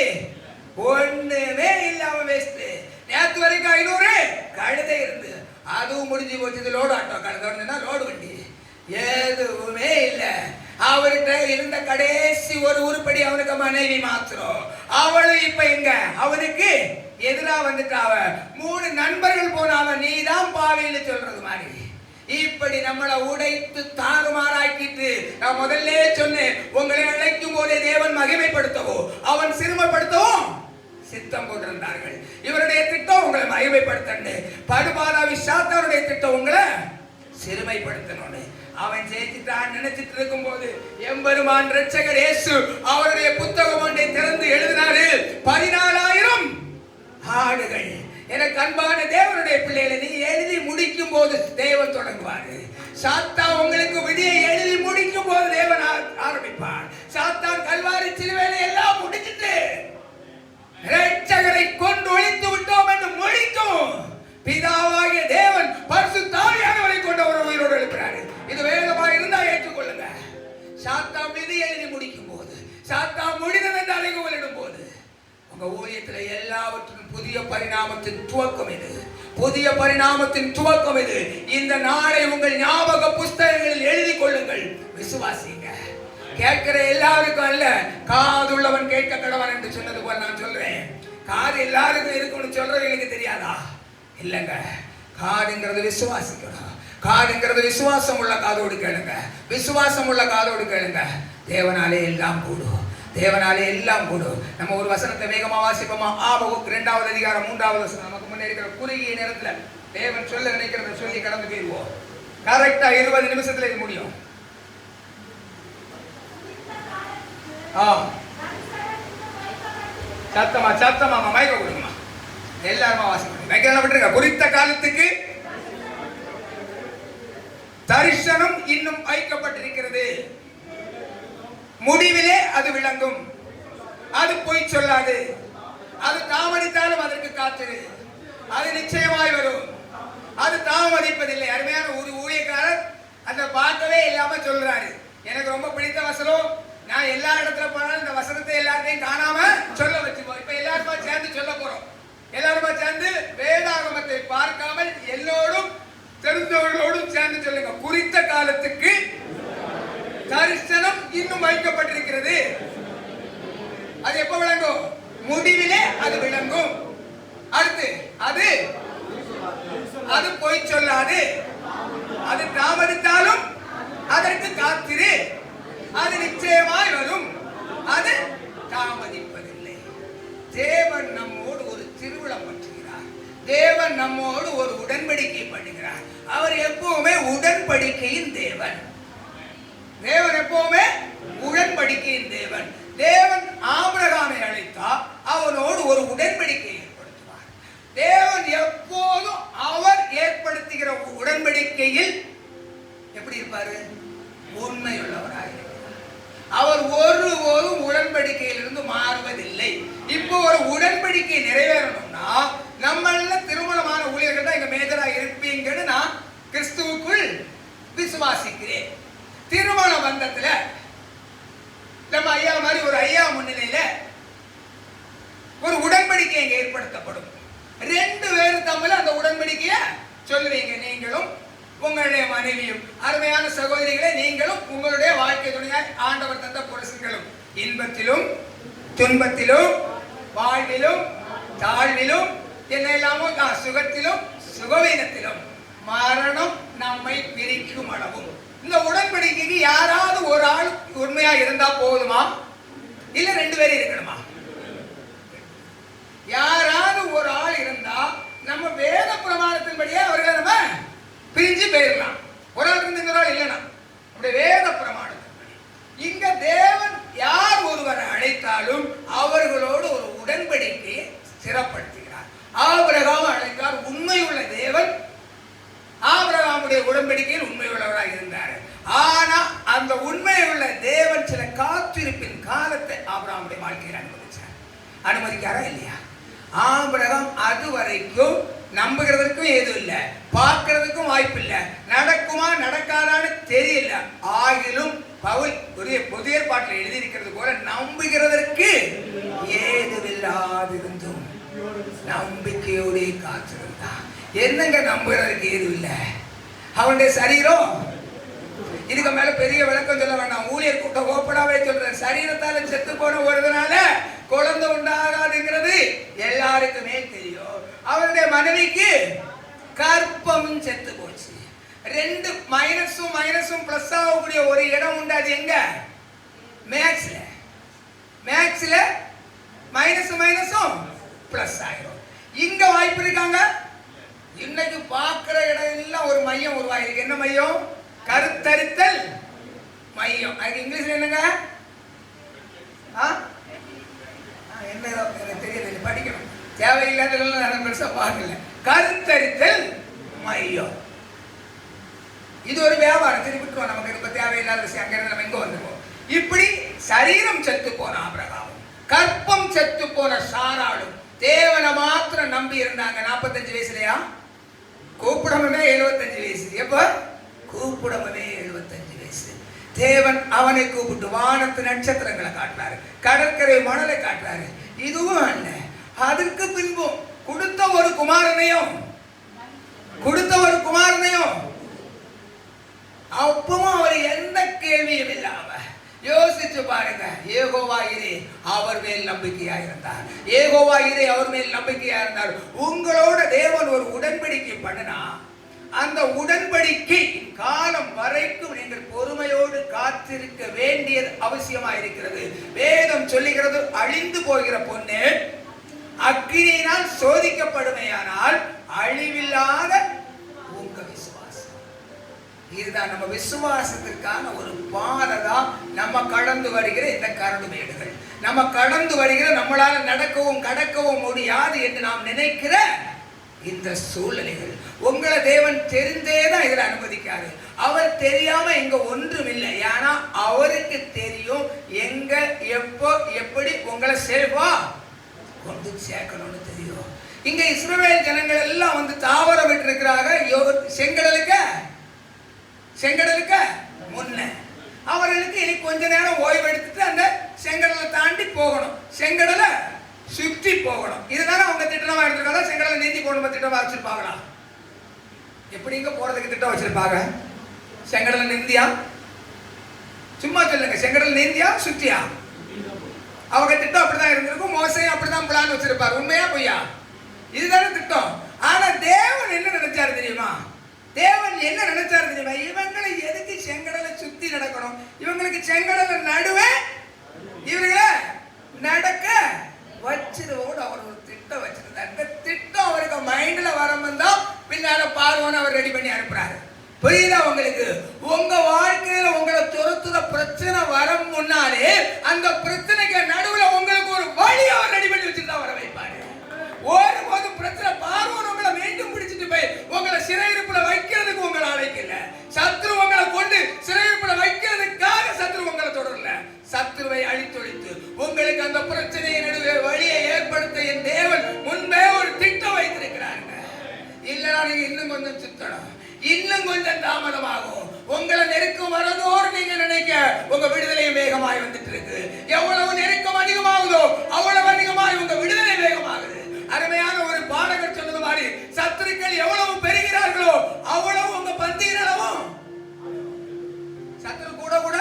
ஒண்ணுமே இல்லாம வேஸ்ட். நேற்று வரைக்கும் 500 கழுதை இருந்து, அதுவும் முடிஞ்சு போச்சு. லோடு ஆட்டோ கழுதை லோடு வண்டி எதுவுமே இல்ல. அவர்கிட்ட இருந்த கடைசி ஒரு உருப்படி அவனுக்கு மனைவி மாத்திரம். அவளும் இப்ப எங்க? அவனுக்கு எதிரா வந்துட்டாவ. 3 நண்பர்கள் போனாவ. நீதான் பாவின்னு சொல்றது மாதிரி. இப்படி நம்மளை உடைத்து தாறுமாறாக்கிட்டு, நான் முதல்ல சொன்னேன், உங்களை அழைக்கும் போதே தேவன் மகிமைப்படுத்தவோ அவன் சிறுமைப்படுத்தவும் சித்தம் போட்டிருந்தார்கள். இவருடைய திட்டம் உங்களை மகிமைப்படுத்தன்னு. படுபாதாவி சாத்தானுடைய திட்டம் உங்களை சிறுமைப்படுத்தணும்னு. அவன் ஜெயிச்சுட்டான் நினைச்சிட்டு இருக்கும் போது எம்பெருமான் இரட்சகர் இயேசு அவருடைய புத்தகம் ஒன்றை திறந்து எழுதினாரு. 14000 ஆடுகள். எனக்கு அன்பான தேவனுடைய பிள்ளைகளை, நீ எழுதி முடிக்கும் போது தேவன் தொடங்குவாரு. சாத்தா உங்களுக்கு விதியை எழுதி முடிக்கும் போது தேவன் ஆரம்பிப்பார். சாத்தான் கல்வாரி சிலுவையில எல்லாம் முடிச்சிட்டு இரட்சகரை கொண்டு ஒழித்து விட்டோம் என்று முடிக்கும் பிதாவாகிய தேவன் பரிசுத்த ஆவியானவரை கொண்டு அவர் உயிரோடு எழுப்புறாரு. இது வேதமாக இருந்தா ஏற்றுக்கொள்ளுங்க. சாத்தா விதி எழுதி முடிக்கும் போது, சாத்தா முடிந்தது என்று அழைக்கப்படும் போது, உங்க ஊழியத்தில் எல்லாவற்றிலும் புதிய பரிணாமத்தின் துவக்கம் இது. புதிய பரிணாமத்தின் துவக்கம் இது. இந்த நாளை உங்கள் ஞாபக புஸ்தகங்களில் எழுதி கொள்ளுங்கள். விசுவாசிங்க. கேட்கிற எல்லாருக்கும் அல்ல, காதுள்ளவன் கேட்க கடவன் என்று சொன்னது போல நான் சொல்றேன். காது எல்லாருக்கும் இருக்கும்னு சொல்றது எனக்கு தெரியாதா? இல்லங்க, காதுங்கிறது விசுவாசிக்கணும். காதுங்கிறது விசுவாசம் உள்ள காதோடு கேளுங்க. விசுவாசம் உள்ள காதோடு கேளுங்க. தேவனாலே எல்லாம் கூடும். தேவனாலே எல்லாம் கூடும். நம்ம ஒரு வசனத்தை வேகமா வாசிப்போமா? ஆபகுக் 2வது அதிகாரம் 3வது வசனம். நமக்கு முன்னே இருக்கிற குறுகிய நேரத்துல தேவன் சொல்ல நினைக்கிறத சொல்லி கடந்து போயிடுவோம். கரெக்டா 20 நிமிஷத்துல இது முடியும். சத்தமா மைக்க கொடுக்குமா? எல்லாருமா வாசிக்கணும். மைக்கெல்லாம் விட்டுருங்க. குறித்த காலத்துக்கு தரிசனம் இன்னும் வைக்கப்பட்டிருக்கிறது. முடிவிலே அது விளங்கும். அது பொய் சொல்லாது. அது தாமதித்தாலும் அதற்கு காத்திரு, அது நிச்சயமாய் வரும். அது தாமதிப்பதில்லை. அருமையான ஒரு ஊழியக்காரர் அந்த பார்க்கவே இல்லாம சொல்றாரு. எனக்கு ரொம்ப பிடித்த வசனம். நான் எல்லா இடத்துல போனாலும் இந்த வசனத்தை எல்லாத்தையும் காணாம சொல்ல வச்சுப்போம். இப்ப எல்லாருமா சேர்ந்து சொல்ல போறோம். எல்லாருமா சேர்ந்து வேதாகமத்தை பார்க்காமல் எல்லோரும் தெரிந்தவர்களோடும் சேர்ந்து சொல்லுங்க. குறித்த காலத்துக்கு தரிசனம் இன்னும் வைக்கப்பட்டிருக்கிறது. அது எப்ப விளங்கும்? முடிவிலே அது விளங்கும். அடுத்து அது பொய் சொல்லாது, அது தாமதித்தாலும் அதற்கு காத்திரு, அது நிச்சயமாய் வரும், அது தாமதிப்பதில்லை. தேவன் நம்மோடு ஒரு திருவிழம் பற்றுகிறார். தேவன் நம்மோடு ஒரு உடன்படிக்கை பண்ணுகிறார். அவர் எப்பவுமே உடன்படிக்கையின் தேவன். தேவன் எப்பவுமே உடன்படிக்கையின் தேவன். தேவன் ஆபிரகாமை அழைத்தார், அவனோடு ஒரு உடன்படிக்கை ஏற்படுத்துவார். தேவன் எப்போதும் அவர் ஏற்படுத்துகிற உடன்படிக்கையில் எப்படி இருப்பாரு? உண்மையுள்ளவராக. அவர் ஒருபோதும் உடன்படிக்கையிலிருந்து மாறுவதில்லை. இப்போ ஒரு உடன்படிக்கை நிறைவேறணும்னா நம்மள திருமணமான ஊழியர்கள் தான் இங்க மேஜரா இருப்பீங்கன்னு நான் கிறிஸ்துவுக்குள் விசுவாசிக்கிறேன். திருமண பந்தத்துல நம்ம ஐயா மாதிரி ஒரு ஐயா முன்னிலையில ஒரு உடன்படிக்கை இங்க ஏற்படுத்தப்படும். ரெண்டு பேரும் தம்மில் அந்த உடன்படிக்கைய சொல்லுவீங்க. நீங்களும் உங்களுடைய மனைவியும். அருமையான சகோதரிகளை, நீங்களும் உங்களுடைய வாழ்க்கை துணையாய் ஆண்டவர் தந்த புருஷர்களும் இன்பத்திலும் துன்பத்திலும் வாழ்விலும் தாழ்விலும் என்னெல்லாமோ சுகத்திலும் சுகவீனத்திலும் மரணம் நம்மை பிரிக்கும் அளவும் இந்த உடன்படிக்கைக்கு யாராவது ஒரு ஆள் உண்மையா இருந்தா போதுமா? இல்ல ரெண்டு பேரும் இருக்கணுமா? யாராவது ஒரு ஆள் இருந்தா நம்ம வேத பிரமாணத்தின்படியே அவர்களை நம்ம பிரிஞ்சு போயிடலாம். ஒரு ஆள் இருந்து இன்னொரு ஆள் இல்லைனா அப்படி வேத பிரமாணத்தின்படி இங்க தேவன் யார் ஒருவரை அழைத்தாலும் அவர்களோடு ஒரு உடன்படிக்கையை ஸ்திரப்படுத்துகிறார். ஆபிரகாம் அழைத்தார், உண்மையுள்ள தேவன். ஆபிரகாமுடைய உடன்படிக்கையில் உண்மையுள்ளவராக இருந்தார். ஆனா அந்த உண்மையுள்ள தேவன் சில காத்திருப்பின் காலத்தை ஆபிரகாமுடைய வாழ்க்கையில் அனுமதிச்சார். அனுமதிக்காரா இல்லையா? ஆபிரகாம் அது வரைக்கும் நம்புகிறதுக்கும் ஏதும் இல்லை, பார்க்கறதுக்கும் வாய்ப்பு இல்லை, நடக்குமா நடக்காதான்னு தெரியல. ஆகிலும் பவுல் புதிய பாட்டில் எழுதியிருக்கிறது போல நம்புகிறதற்கு ஏதுவில்லாதிருந்தும் நம்பிக்கையோட காத்திருந்தா. என்னங்க நம்புறதுக்கு ஏதும் இல்லை? அவனுடைய சரீரம். இதுக்கு மேல பெரிய விளக்கம் சொல்ல வேண்டாம். ஊழியர் கூட்டம் ஓப்பனாவே சொல்றேன். சரீரத்தால செத்து போன ஒருவனால குழந்தை உண்டாகாதுங்கிறது எல்லாருக்குமே தெரியும். அவருடைய மனைவிக்கு கற்பமும் செத்து போச்சு. ரெண்டு மைனஸும் மைனஸும் பிளஸ் ஆகக்கூடிய ஒரு இடம் உண்டு. அது எங்க? மேக்ஸ்ல. மேக்ஸ்ல மைனஸும் மைனஸும் பிளஸ் ஆயிரும். இங்க வாய்ப்பு இருக்காங்க. இன்னைக்கு பார்க்கிற இடம் எல்லாம் ஒரு மையம் உருவாயிருக்கு. என்ன மையம்? கருத்தரித்தல் மையம். அதுக்கு இங்கிலீஷ்ல என்னங்க? என்ன தெரியல, படிக்கணும். தேவையில்லாத நான் பெருசா பார்க்கல. கருத்தரித்தல் மையம். இது ஒரு வியாபாரம். திருப்பிட்டு நமக்கு இப்ப தேவையில்லாத விஷயம். அங்க இருந்து நம்ம எங்க வந்துருவோம். இப்படி சரீரம் செத்து போன ஆபிரகாமும் கற்பம் செத்து போன சாராளும் தேவனை மாத்திரம் நம்பி இருந்தாங்க. 45 வயசுலயா? கூப்பிடமே 75 வயசு. எப்ப? கூப்பிடமே 75 வயசு. தேவன் அவனை கூப்பிட்டு வானத்து நட்சத்திரங்களை காட்டுறாரு, கடற்கரை மணலை காட்டுறாரு. இதுவும் அல்ல, அதற்கு பின்பும் கொடுத்த ஒரு குமாரனையும் அப்பவும் அவர் எந்த கேள்வியும் இல்லாம யோசிச்சு பாருங்க. யெகோவா ஈரே அவர் மேல் நம்பிக்கையா இருந்தார். யெகோவா ஈரே அவர் மேல் நம்பிக்கையா இருந்தார். உங்களோட தேவன் ஒரு உடன்படிக்கை பண்ணினா அந்த உடன்படிக்கை காலம் வரைக்கும் நீங்கள் பொறுமையோடு காத்திருக்க வேண்டியது அவசியமா இருக்கிறது. வேதம் சொல்லுகிறது, அழிந்து போகிற பொண்ணு அக்கினியினால் சோதிக்கப்படுமையானால் அழிவில்லாத உங்க விசுவாசம். இதுதான் நம்ம விசுவாசத்திற்கான ஒரு பாதைதான். நம்ம கடந்து வருகிற இந்த கரடுமேடுகள், நம்ம கடந்து வருகிற நம்மளால நடக்கவும் கடக்கவும் முடியாது என்று நாம் நினைக்கிற இந்த சூழ்நிலைகள். உங்களை தேவன் தெரிந்தேதான் இதில் அனுமதிக்காரு. அவர் தெரியாம எங்க ஒன்றும் இல்லை. ஏன்னா அவருக்கு தெரியும் எங்க எப்போ எப்படி உங்களை சேவா கொண்டு சேர்க்கணும்னு தெரியும். இங்க இஸ்ரவேல் ஜனங்கள் எல்லாம் வந்து தாவரம் விட்டு இருக்கிறாங்க செங்கடலுக்கு முன்ன. அவர்களுக்கு இனி கொஞ்ச நேரம் ஓய்வு எடுத்துட்டு அந்த செங்கடலை தாண்டி போகணும், செங்கடலை சுற்றி போகணும். இதுதானே அவங்க திட்டமா எடுத்திருக்காங்க. செங்கடலை நீந்தி போகணும் திட்டமா வச்சிருப்பாங்களா? எப்படி இங்க போறதுக்கு திட்டம் வச்சிருப்பாங்க? செங்கடலை நீந்தியா? சும்மா சொல்லுங்க, செங்கடல் நீந்தியா சுற்றியா? அவங்க திட்டம் அப்படிதான் இருந்திருக்கும். மோசையும் அப்படிதான் பிளான் வச்சிருப்பாரு. உண்மையா பொய்யா? இதுதானே திட்டம். ஆனா தேவன் என்ன நினைச்சாரு தெரியுமா? இவங்களை எதுக்கு செங்கடலை சுத்தி நடக்கணும்? இவங்களுக்கு செங்கடலை நடுவே இவர்களை நடக்க வச்சிருவோம். அவர் ஒரு திட்டம் வச்சிருந்தார். இந்த திட்டம் அவருக்கு மைண்ட்ல வரமுன்னா பின்னால பார்வோன்னு அவர் ரெடி பண்ணி அனுப்புறாரு. புரியுதா உங்களுக்கு? உங்க வாழ்க்கையில உங்களை துரத்துற பிரச்சனை வரும் முன்னாலே அந்த பிரச்சனைக்கு நடுவுல உங்களுக்கு ஒரு வழி அவர் ரெடி பண்ணி வச்சுதான் வர வைப்பாரு. ஒருபோது பிரச்சனை பார்வோன்னு உங்களை மீண்டும் பிடிச்சிட்டு போய் உங்களை சிறையிருப்புல வைக்கிறதுக்கு உங்களை அழைக்கல. சத்ரு உங்களை கொண்டு சிறையிருப்புல வைக்கிறதுக்காக சத்ரு உங்களை தொடரல. சத்ருவை அழித்தொழித்து உங்களுக்கு அந்த பிரச்சனையை நடுவே வழியை ஏற்படுத்த என் தேவன் முன்பே ஒரு திட்டம் வைத்திருக்கிறாங்க. இல்லைன்னா நீங்க இன்னும் கொஞ்சம் சுத்தணும், இன்னும் கொஞ்சம் தாமதமாகும். உங்களை நெருக்கம் வரதோடு நீங்க நினைக்க உங்க விடுதலையும் வேகமாய் வந்துட்டு இருக்கு. எவ்வளவு நெருக்கம் அதிகமாகுதோ அவ்வளவு அதிகமாய் உங்க விடுதலை வேகமாகுது. அருமையான ஒரு பாடகர் சொன்னது மாதிரி, சத்துருக்கள் எவ்வளவு பெறுகிறார்களோ அவ்வளவு உங்க பந்தியின் அளவும். சத்துரு கூட கூட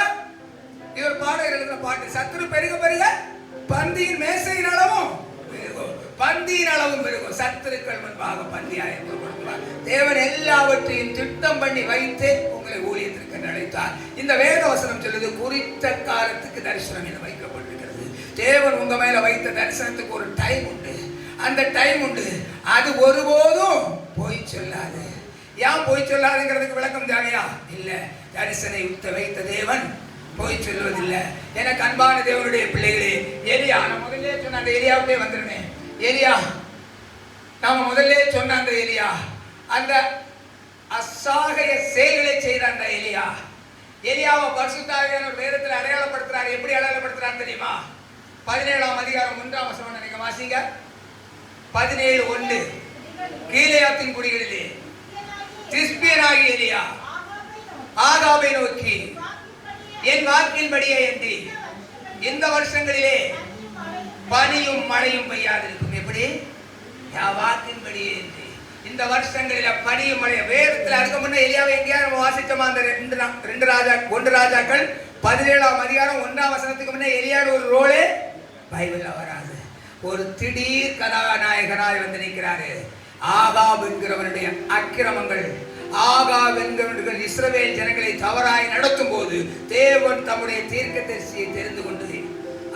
இவர் பாடகர் எழுதின பாட்டு, சத்துரு பெருக பெருக பந்தியின் மேசையின் அளவும் பெருகும், பந்தியின் அளவும் பெருகும். சத்துருக்கள் முன்பாக பந்தியாய் தேவன் எல்லாவற்றையும் திட்டம் பண்ணி வைத்து உங்களை ஊழியத்திற்கு அழைத்தார். இந்த வேத வசனம் சொல்லுது, குறித்த காலத்துக்கு தரிசனம் என வைக்கப்பட்டிருக்கிறது. தேவன் உங்க மேல வைத்த தரிசனத்துக்கு ஒரு டைம் உண்டு. அந்த டைம் உண்டு. அது ஒருபோதும் போய் சொல்லாது. ஏன் போய் சொல்லாதுங்கிறதுக்கு விளக்கம் தேவையா? இல்ல, தரிசனை வைத்த தேவன் போய் சொல்வதில்லை. எனக்கு அன்பான தேவனுடைய பிள்ளைகளே, எலியா, நான் முதல்ல சொன்ன அந்த எலியாவுக்கே வந்துருமே. எலியா, நாம முதல்ல சொன்ன அந்த எலியா, அந்த அசாகய செயல்களை செய்த அந்த எலியா, எலியாவை பரிசுத்த ஆவியானவர் வேதத்தில் அடையாளப்படுத்துறாரு. எப்படி அடையாளப்படுத்துறாரு தெரியுமா? 17ஆம் அதிகாரம் 1ஆம் வசனம் நீங்க வாசிங்க. 17:1 கீலேயாத்தின் குடிகளிலே திஸ்பியனாகிய எலியா ஆகாபை நோக்கி, என் வாக்கின்படியே என்று இந்த வருஷங்களிலே பனியும் மழையும் பெய்யாதிருக்கும். எப்படி? வாக்கின்படியே என்று இந்த வருஷங்களில பனியும் மழை. வேதத்தில் அதுக்கு முன்ன எலியாவை எங்கேயா நம்ம வாசிச்சோமா? அந்த 1 ராஜாக்கள் 17ஆம் அதிகாரம் 1ஆம் வசனத்துக்கு முன்ன எலியாவோட ஒரு ரோலே பைபிள்ல வராது. ஒரு திடீர் கதாநாயகனாய் வந்து நிற்கிறாரு. ஆகாப் என்கிறவனுடைய அக்கிரமங்கள், ஆகாப் என்கிறவர்கள் இஸ்ரவேல் ஜனங்களை தவறாய் நடத்தும் போது தேவன் தம்முடைய தீர்க்கதரிசியை தெரிந்து கொண்டு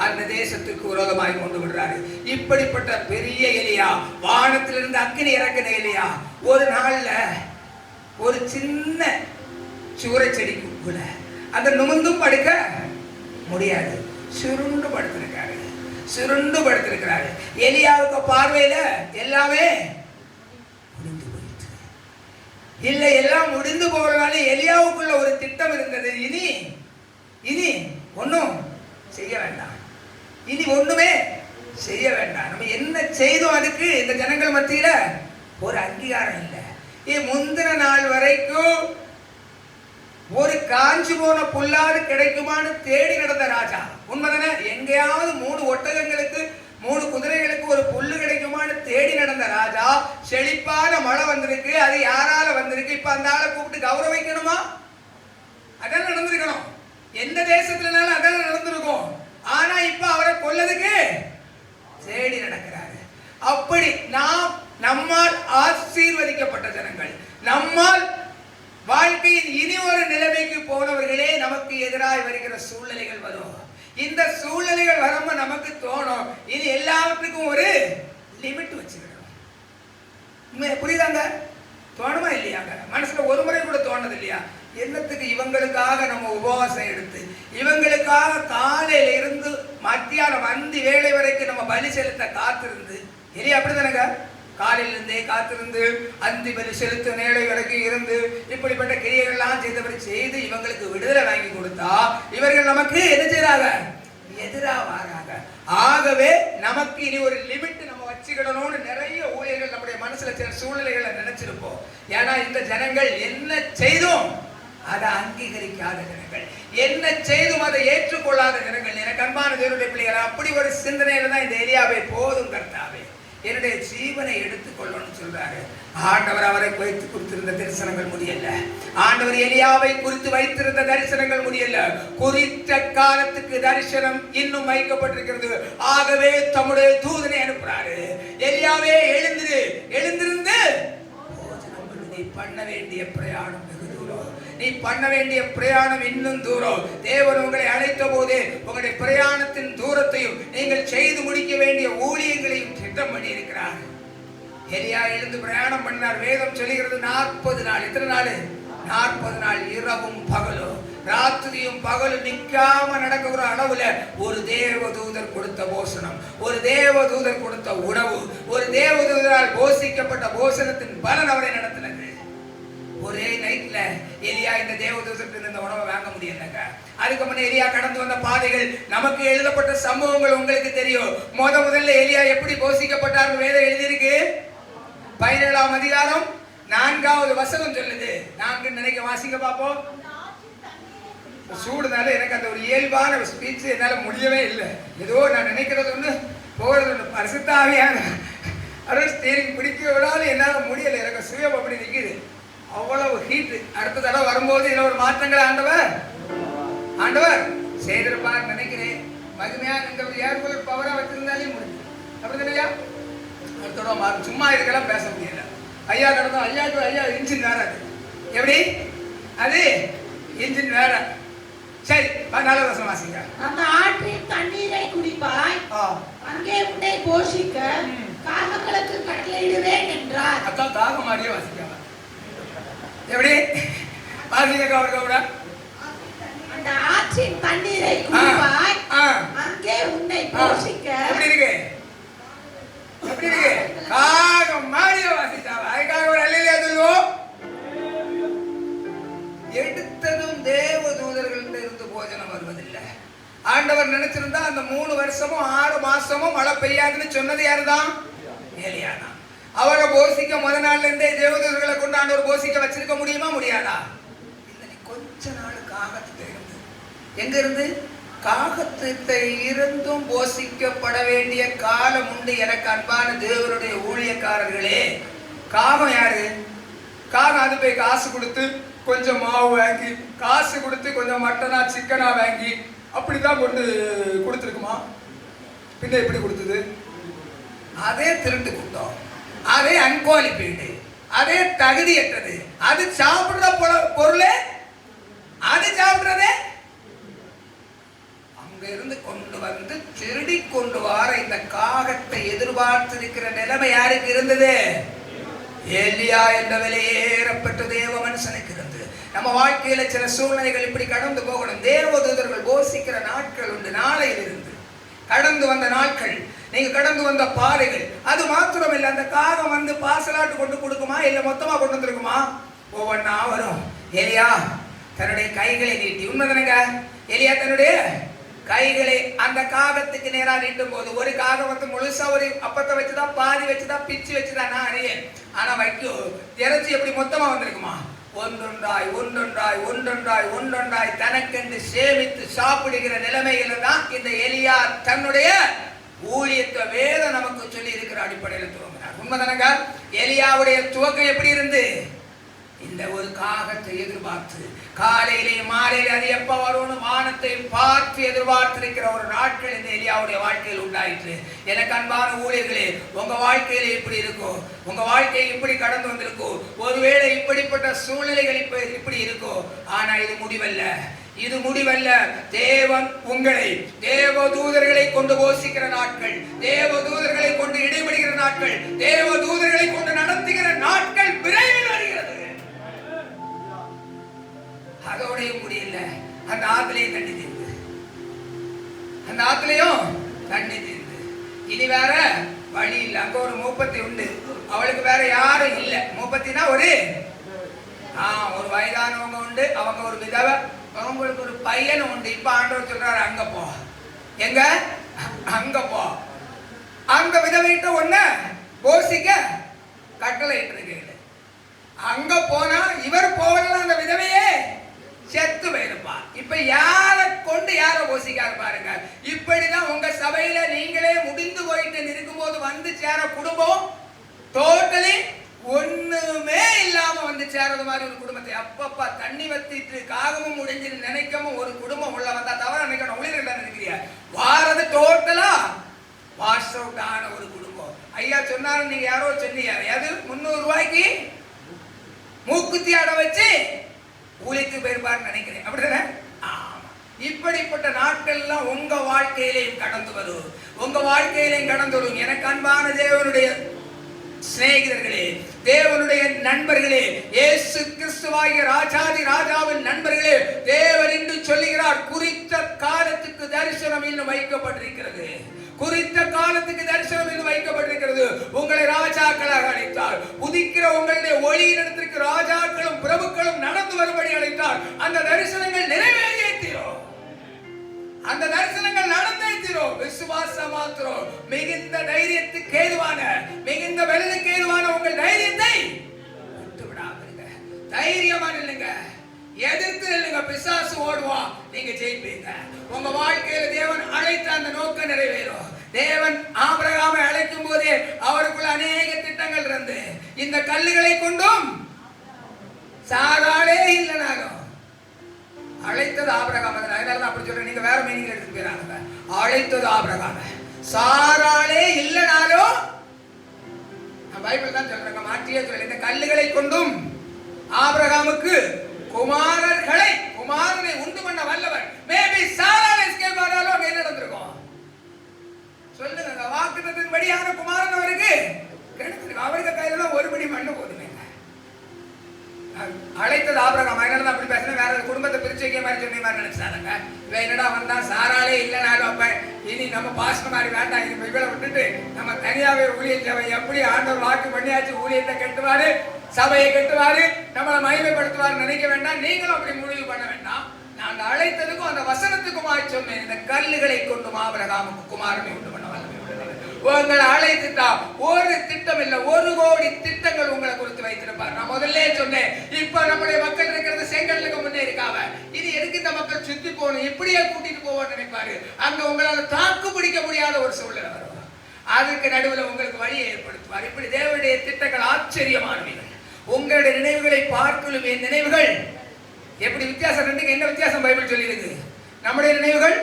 அந்த தேசத்துக்கு விரோதமாய் கொண்டு விடுறாரு. இப்படிப்பட்ட பெரிய எலியா, வானத்திலிருந்து அக்கினி இறக்கின எலியா, ஒரு நாள்ல ஒரு சின்ன சூறை செடிக்குள்ள அந்த நுமந்தும் படுக்க முடியாது, சுருண்டு படுத்திருக்காரு. எலியாவுக்கு பார்வையில எல்லாமே முடிந்து போயிட்டு இல்ல, எல்லாம் முடிந்து போறதுனால எலியாவுக்குள்ள ஒரு திட்டம் இருந்தது. இனி ஒன்னும் செய்ய வேண்டாம், இனி ஒண்ணுமே செய்ய வேண்டாம். நம்ம என்ன செய்தோம் அதுக்கு இந்த ஜனங்கள் மத்தியில ஒரு அங்கீகாரம் இல்லை. முந்தின நாள் வரைக்கும் ஒரு காஞ்சி போன புல்லாது கிடைக்குமான்னு தேடி நடந்த ராஜா. உண்மைதானே? எங்கேயாவது 3 ஒட்டகங்களுக்கு 3 குதிரைகளுக்கு ஒரு புல்லு கிடைக்குமான்னு தேடி நடந்த ராஜா, செழிப்பான மழை வந்திருக்கு, அது யாரால வந்திருக்கு, இப்ப அந்த ஆளை கூப்பிட்டு கௌரவிக்கணுமா? அதான் நடந்திருக்கணும். எந்த தேசத்துலனாலும் அதான் நடந்திருக்கும். ஆனா இப்ப அவரை கொல்லதுக்கு தேடி நடக்கிறாரு. அப்படி நம்மால் ஆசீர்வதிக்கப்பட்ட ஜனங்கள், நம்மால் வாழ்க்கையின் இனி ஒரு நிலைமைக்கு போனவர்களே நமக்கு எதிராக வருகிற சூழ்நிலைகள் வரும். இந்த சூழ்நிலைகள் வரும்போது நமக்கு தோணும், இனி எல்லாவற்றுக்கும் ஒரு லிமிட் வச்சுக்கணும். புரியுதாங்க? தோணுமா இல்லையாங்க? மனசுல ஒரு முறை கூட தோணுது இல்லையா? என்னத்துக்கு இவங்களுக்காக நம்ம உபவாசம் எடுத்து, இவங்களுக்காக காலையில இருந்து மத்தியானம் அந்தி வேளை வரைக்கும் நம்ம பலி செலுத்த காத்திருந்து, இல்லையா? அப்படிதானங்க? காலையிலிருந்தே காத்திருந்து அந்தி பலி செலுத்த நேரை வரைக்கும் இருந்து இப்படிப்பட்ட கிரியைகள்லாம் செய்து இவங்களுக்கு விடுதலை வாங்கி கொடுத்தா இவர்கள் நமக்கு என்ன செய்யறாங்க? எதிரா வாராங்க. ஆகவே நமக்கு இனி ஒரு லிமிட் நம்ம வச்சுக்கிடணும்னு நிறைய ஊழியர்கள் நம்முடைய மனசுல சில சூழ்நிலைகளை நினைச்சிருப்போம். ஏன்னா இந்த ஜனங்கள் என்ன செய்தும் அதை அங்கீகரிக்காத ஜனங்கள், என்ன செய்தும் அதை ஏற்றுக்கொள்ளாத ஜனங்கள். எனக்கு அன்பான தேவனுடைய பிள்ளைகள், அப்படி ஒரு சிந்தனையில தான் இந்த எலியாவை போதும் கர்த்தாவே என்னுடைய ஜீவனை எடுத்துக்கொள்ளணும்னு சொல்றாரு. ஆண்டவர் அவரை வைத்து குறித்திருந்த தரிசனங்கள் முடியல. ஆண்டவர் எலியாவை குறித்து வைத்திருந்த தரிசனங்கள் முடியல. குறித்த காலத்துக்கு தரிசனம் இன்னும் வைக்கப்பட்டிருக்கிறது. ஆகவே தம்முடைய தூதனை அனுப்புறாரு. எலியாவே எழுந்திரு, எழுந்திருந்து நீ பண்ண வேண்டிய பிரயாணம் வெகு தூரம், நீ பண்ண வேண்டிய பிரயாணம் இன்னும் தூரம். தேவன் உங்களை அழைத்த போது உங்களுடைய பிரயாணத்தின் தூரத்தையும் நீங்கள் செய்து முடிக்க வேண்டிய ஊழியங்களையும் திட்டம் பண்ணி இருக்கிறார். எலியா எழுந்து பிரயாணம் பண்ணார். வேதம் சொல்லுகிறது 40 நாள். எத்தனை நாள்? 40 நாள். இரவும் பகலும், ராத்திரியும் பகலும் நிற்காம நடக்கிற அளவுல ஒரு தேவதூதர் கொடுத்த போஷணம், ஒரு தேவதூதர் கொடுத்த உணவு, ஒரு தேவதூதரால் போஷிக்கப்பட்ட போஷணத்தின் பலன் அவரை நடத்தினது. ஒரே நைட்ல எலியா இந்த தேவதூதத்திலிருந்து இந்த உணவை வாங்க முடியலங்க. அதுக்கு முன்ன எலியா கடந்து வந்த பாதைகள், நமக்கு எழுதப்பட்ட சம்பவங்கள் உங்களுக்கு தெரியும். முதல்ல எலியா எப்படி போஷிக்கப்பட்டார் வேதம் எழுதியிருக்கு. 17ஆம் அதிகாரம் 4வது வசனம் சொல்லுது. 4 நினைக்க வாசிங்க பாப்போம். சூடுனால எனக்கு அந்த ஒரு இயல்பான ஸ்பீச் என்னால முடியவே இல்லை. ஏதோ நான் நினைக்கிறது ஒண்ணு போகிறது ஒண்ணு. பரிசுத்தாவியான அருள் ஸ்டீரிங் பிடிக்க விடாலும் என்னால முடியல. எனக்கு சுயம் அப்படி நிற்குது, அவ்வளவு ஹீட். அடுத்த தடவை வரும்போது இதுல ஒரு மாற்றங்களை ஆண்டவர் செய்திருப்பார் நினைக்கிறேன். மகிமையா இந்த ஒரு ஏர்கூலர் பவரா வச்சிருந்தாலே முடியும். அப்படி இல்லையா? அடுத்த தடவை மாறும். சும்மா இதுக்கெல்லாம் பேச முடியல. ஐயா கடந்தோம். ஐயா இன்ஜின் வேற. அது எப்படி? அது இன்ஜின் வேற. சரி, 4 வருஷம் வாசிங்க. அந்த ஆற்றின் தண்ணீரை குடிப்பாய், அங்கே உன்னை போஷிக்க காகங்களுக்கு கட்டளையிடுவேன் என்றார். அதான் தாகம் மாதிரியே வாசிக்க. எப்படி வாசிக்க? கவர்கவரா. அந்த ஆற்றின் தண்ணீரை குடிப்பாய், அங்கே உன்னை போஷிக்க. எப்படி இருக்கு? எப்படி இருக்கு? காகம் மாதிரியே வாசிச்சாவா? அதுக்காக ஒரு அல்லையா சொல்லுவோம். எடுத்ததும் தேவதூதர்கள் இருந்து போஜனம் வருவதில்லை. ஆண்டவர் நினைச்சிருந்தா அந்த 3 வருஷமும் 6 மாசமும் மழை பெய்யாதுன்னு சொன்னது யாருதான்? எலியாதான். அவரை போஷிக்க முதல் நாள்ல இருந்தே தேவதூதர்களை கொண்டு ஆண்டவர் போஷிக்க வச்சிருக்க முடியுமா? முடியாதா? இல்லை. கொஞ்ச நாள் காகத்துக்கு இருந்து, எங்க இருந்து? காகத்தை இருந்தும் போஷிக்கப்பட வேண்டிய காலம் உண்டு. எனக்கு அன்பான தேவனுடைய ஊழியக்காரர்களே, காகம் யாரு? காகம் அது போய் காசு கொடுத்து கொஞ்சம் மாவு வாங்கி, காசு கொடுத்து கொஞ்சம் மட்டனா சிக்கனா வாங்கி அப்படிதான் கொண்டு கொடுத்துருக்குமா? பின்ன எப்படி கொடுத்தது? அதே திருட்டு கூட்டம், அதே அன்குவாலிஃபைடு, அதே தகுதியற்றது. அது சாப்பிடுற பொருளே அது சாப்பிடுறதே அங்க இருந்து கொண்டு வந்து திருடி கொண்டு வர இந்த காகத்தை எதிர்பார்த்திருக்கிற நிலைமை யாருக்கு இருந்தது? எலியா என்ற விலையேறப்பட்ட தேவ மனுஷனுக்கு இருந்தது. நம்ம வாழ்க்கையில சில சூழ்நிலைகள் இப்படி கடந்து போகணும். தேவதூதர்கள் போஷிக்கிற நாட்கள் உண்டு. நாளையிலிருந்து கடந்து வந்த நாட்கள், நீங்க கடந்து வந்த பாதைகள். அது மாத்திரம் இல்லை, அந்த காகம் வந்து பாசலாட்டு கொண்டு கொடுக்குமா, இல்ல மொத்தமா கொண்டு வந்துருக்குமா? ஒவ்வொன்னா வரும். எலியா தன்னுடைய கைகளை நீட்டி, உண்மைதானங்க? எலியா தன்னுடைய கைகளை அந்த காகத்துக்கு நேரா நீட்டும் போது, ஒரு காகம் வந்து முழுசா ஒரு அப்பத்தை வச்சுதான், பாதி வச்சுதான், பிச்சு வச்சுதான் நான் அறியேன். ஆனா வைக்கும் இறைச்சி எப்படி மொத்தமா வந்திருக்குமா? ஒன்றொன்றாய் ஒன்றொன்றாய் ஒன்றொன்றாய் ஒன்றொன்றாய் தனக்கென்று சேமித்து சாப்பிடுகிற நிலைமையில தான் இந்த எலியா தன்னுடைய ஊழியத்தை வேதம் நமக்கு சொல்லி இருக்கிற அடிப்படையில் துவங்கினார். உண்மைதானங்க? எலியாவுடைய துவக்கம் எப்படி இருந்து? இந்த ஒரு காகத்தை எதிர்பார்த்து காலையிலே மாலையிலே அது எப்ப வரும்னு வானத்தை பார்த்து எதிர்பார்த்திருக்கிற ஒரு நாட்கள் இந்த எலியாவுடைய வாழ்க்கையில் உண்டாயிற்று. எனக்கு அன்பான ஊழியர்களே, உங்க வாழ்க்கையில இப்படி இருக்கும், உங்க வாழ்க்கையை இப்படி கடந்து வந்திருக்கும். ஒருவேளை இப்படிப்பட்ட சூழ்நிலைகள் இப்படி இருக்கும். ஆனா இது முடிவல்ல, இது முடிவல்ல. தேவன் உங்களை தேவதூதர்களை கொண்டு போஷிக்கிற நாட்கள், தேவதூதர்களை கொண்டு இடைபடுகிற நாட்கள், தேவதூதர்களை கொண்டு நடத்துகிற நாட்கள் விரைவில் வருகிறது. அதோடையும் முடியல. அந்த ஆத்திலையும் தண்ணி தீர்ந்து, அந்த ஆத்திலையும் தண்ணி தீர்ந்து. இனி வேற வழி இல்லை. அங்க ஒரு மூப்பத்தி உண்டு, அவளுக்கு வேற யாரும் இல்லை. மூப்பத்தினா ஒரு வயதானவங்க உண்டு, அவங்க ஒரு விதவை, அவங்களுக்கு ஒரு பையன் உண்டு. இப்ப ஆண்டவர் சொல்றாரு அங்க போ, எங்க அங்க போ. அந்த விதவைட்ட ஒண்ணு போசிக்க கட்டளை இட்டிருக்கீங்க. அங்க போனா இவர் போகல, அந்த விதவையே செத்து போயிருப்பா. இப்ப யாரை கொண்டு யாரை போசிக்காரு பாருங்க. இப்படிதான் உங்க சபையில நீங்களே முடிந்து போயிட்டு இருக்கும்போது வந்து சேர குடும்பம் டோட்டலி ஒண்ணுமே இல்லாம வந்து சேரது மாதிரி ஒரு குடும்பத்தை அப்பப்பா தண்ணி வத்திட்டு காகமும் முடிஞ்சு நினைக்காம ஒரு குடும்பம் உள்ள வந்தா தவிர நினைக்கணும். உயிரிழந்தா நினைக்கிறியா வாரது டோட்டலா வாஷ் அவுட் ஆன ஒரு குடும்பம். ஐயா சொன்னாரு, நீங்க யாரோ சொன்னீங்க, அது 300 ரூபாய்க்கு மூக்குத்தி அடை வச்சு ஊழிக்கு போயிருப்பாருன்னு நினைக்கிறேன். அப்படிதானே? இப்படிப்பட்ட நாட்கள் எல்லாம் உங்க வாழ்க்கையிலையும் கடந்து வரும். உங்க வாழ்க்கையிலையும் கடந்து வரும். எனக்கு அன்பான தேவனுடைய சிநேகிதர்களே, தேவனுடைய நண்பர்களே, இயேசு கிறிஸ்துவாகிய ராஜாதி ராஜாவின் நண்பர்களே, தேவன் என்று சொல்லுகிறார், குறித்த காலத்துக்கு தரிசனம் இன்னும் வைக்கப்பட்டிருக்கிறது. குறித்த காலத்துக்கு தரிசனம் இன்னும் வைக்கப்பட்டிருக்கிறது. உங்களை ராஜாக்களாக அழைத்தார். உதிக்கிற உங்களுடைய ஒளியிடத்திற்கு ராஜாக்களும் பிரபுக்களும் நடந்து வரும்படி அழைத்தார். அந்த தரிசனங்கள் நிறைவேறியே தீரும். அந்த தரிசனங்கள் நடந்தே தீரும். விசுவாசம் மாத்திரம் மிகுந்த தைரியத்துக்கு ஏதுவான, மிகுந்த பலனுக்கு ஏதுவான உங்கள் தைரியத்தை விட்டு விடாதீங்க. தைரியமா இல்லைங்க, எதிர்த்து இல்லைங்க. பிசாசு ஓடுவான், நீங்க ஜெயிப்பீங்க. உங்க வாழ்க்கையில தேவன் அழைத்த அந்த நோக்கம் நிறைவேறும். தேவன் ஆபிரகாமை அழைக்கும் போதே அவருக்குள்ள அநேக திட்டங்கள் இருந்து, இந்த கல்லுகளை கொண்டும் சாராளே இல்லைனாலும் அழைத்தது ஆபிரகாம். அதனால அப்படி சொல்றேன், நீங்க வேற மீனிங் எடுத்துட்டு போயிடாங்க. அழைத்தது ஆபிரகாம், சாராளே இல்லைனாலும் பைபிள் தான் சொல்றாங்க, மாற்றியே சொல்ல. இந்த கல்லுகளை கொண்டும் ஆபிரகாமுக்கு குமாரனை உண்டு பண்ண வல்லவர். மேபி சாராள் எஸ்கேப் ஆனாலும் அங்க என்ன நடந்திருக்கும் சொல்லுங்க. வாக்குத்தத்தின் படியான குமாரன் அவருக்கு கிடைச்சிருக்கு. அவருக்கு கையில ஒரு படி மண்ணு போதுமே. அழைத்தது ஆபிரகாம். அதனால அப்படி பேசுறேன். வேற குடும்பத்தை பிரிச்சு வைக்க மாதிரி சொன்ன மாதிரி நினைச்சாங்க. இவன் என்னடா வந்தா சாராளே இல்லைனாலும் அப்ப இனி நம்ம பாஸ்டர் மாதிரி வேண்டாம், இனி இவளை விட்டுட்டு நம்ம தனியாவே ஊழியம் சேவை எப்படி ஆண்டவர் வாக்கு பண்ணியாச்சு, ஊழியத்தை கட்டுவாரு, சபையை கட்டுவாரு, நம்மளை மகிமைப்படுத்துவாரு நினைக்க வேண்டாம். நீங்களும் அப்படி முடிவு பண்ண வேண்டாம். நாங்க அழைத்ததுக்கும் அந்த வசனத்துக்குமாய் சொன்னேன், இந்த கல்லுகளை கொண்டு ஆபிரகாமுக்கு குமாரனை உண்டு பண்ண வல்லமை உள்ளவர். உங்களை அழைத்துட்டா ஒரு திட்டம் இல்ல, 1 கோடி திட்டங்கள் உங்களை குறித்து வைத்திருப்பார். நான் முதல்ல சொன்னேன், இப்ப நம்முடைய மக்கள் இருக்கிறது செங்கல்லுக்கு முன்னே இருக்காம, இது எதுக்கு இந்த மக்கள் சுத்தி போகணும், இப்படியே கூட்டிட்டு போவோம்னு நினைப்பாரு. அங்க உங்களால தாக்கு பிடிக்க முடியாத ஒரு சூழ்நிலை வரும். அதுக்கு நடுவில் உங்களுக்கு வழியை ஏற்படுத்துவார். இப்படி தேவனுடைய திட்டங்கள் ஆச்சரியமானவைகள். உங்களுடைய நினைவுகளை பார்க்கலும் என் நினைவுகள் எப்படி வித்தியாசம், ரெண்டுக்கு என்ன வித்தியாசம் பைபிள் சொல்லி இருக்கு. நம்முடைய நினைவுகள்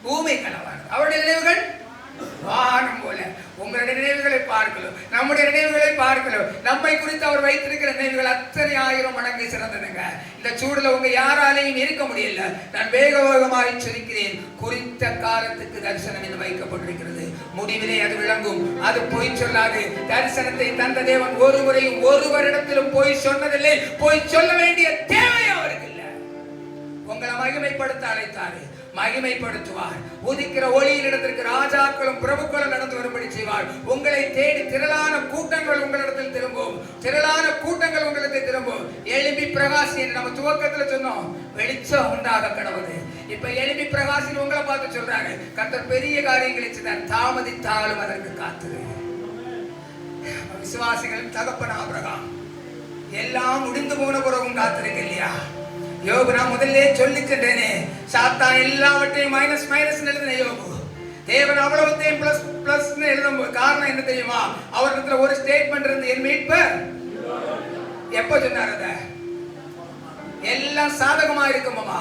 பூமி கனவானது, அவருடைய நினைவுகள் வானம் போல. உங்களுடைய நினைவுகளை பார்க்கலும் நம்முடைய நினைவுகளை பார்க்கலும். நம்மை குறித்து அவர் வைத்திருக்கிற நினைவுகள் அத்தனை 1000 மடங்கு சிறந்ததுங்க. இந்த சூடுல உங்க யாராலையும் இருக்க முடியல. நான் வேகமாய் சொல்லிக்கிறேன், குறித்த காலத்துக்கு தரிசனம் என்று வைக்கப்பட்டிருக்கிறது. முடிவிலே அது விளங்கும். அது பொய் சொல்லாது. தரிசனத்தை தந்த தேவன் ஒரு முறையும் ஒரு வருடத்திலும் பொய் சொன்னதில்லை. பொய் சொல்ல வேண்டிய தேவை அவருக்கு இல்லை. உங்களை மகிமைப்படுத்த அழைத்தாரு, மகிமைப்படுத்துவார். உதிக்கிற ஒளியின் இடத்திற்கு ராஜாக்களும் பிரபுக்களும் நடந்து வரும்படி செய்வார். உங்களை தேடி திரளான கூட்டங்கள் உங்களிடத்தில் திரும்பும். திரளான கூட்டங்கள் உங்களுக்கு திரும்பும். எழும்பி பிரகாசி என்று நம்ம துவக்கத்துல சொன்னோம், வெளிச்சம் உண்டாக கடவுது. இப்ப எழும்பி பிரகாசி உங்களை பார்த்து சொல்றாரு, கர்த்தர் பெரிய காரியங்களை செய்தார், தாமதித்தாலும் அதற்கு காத்துரு. விசுவாசிகளின் தகப்பன் ஆபிரகாம் எல்லாம் முடிந்து போன பிறகும் காத்திருக்கு இல்லையா? யோபு நான் முதல்ல சொல்லி சென்றேனே, சாத்தான் எல்லாவற்றையும் மைனஸ் எழுதின யோபு. தேவன் அவ்வளவுத்தையும் பிளஸ் பிளஸ் எழுதும் காரணம் என்ன தெரியுமா? அவரிடத்துல ஒரு ஸ்டேட்மெண்ட் இருந்து, என் மீட்பர் எப்ப சொன்னார்? அத எல்லாம் சாதகமா இருக்குமாமா,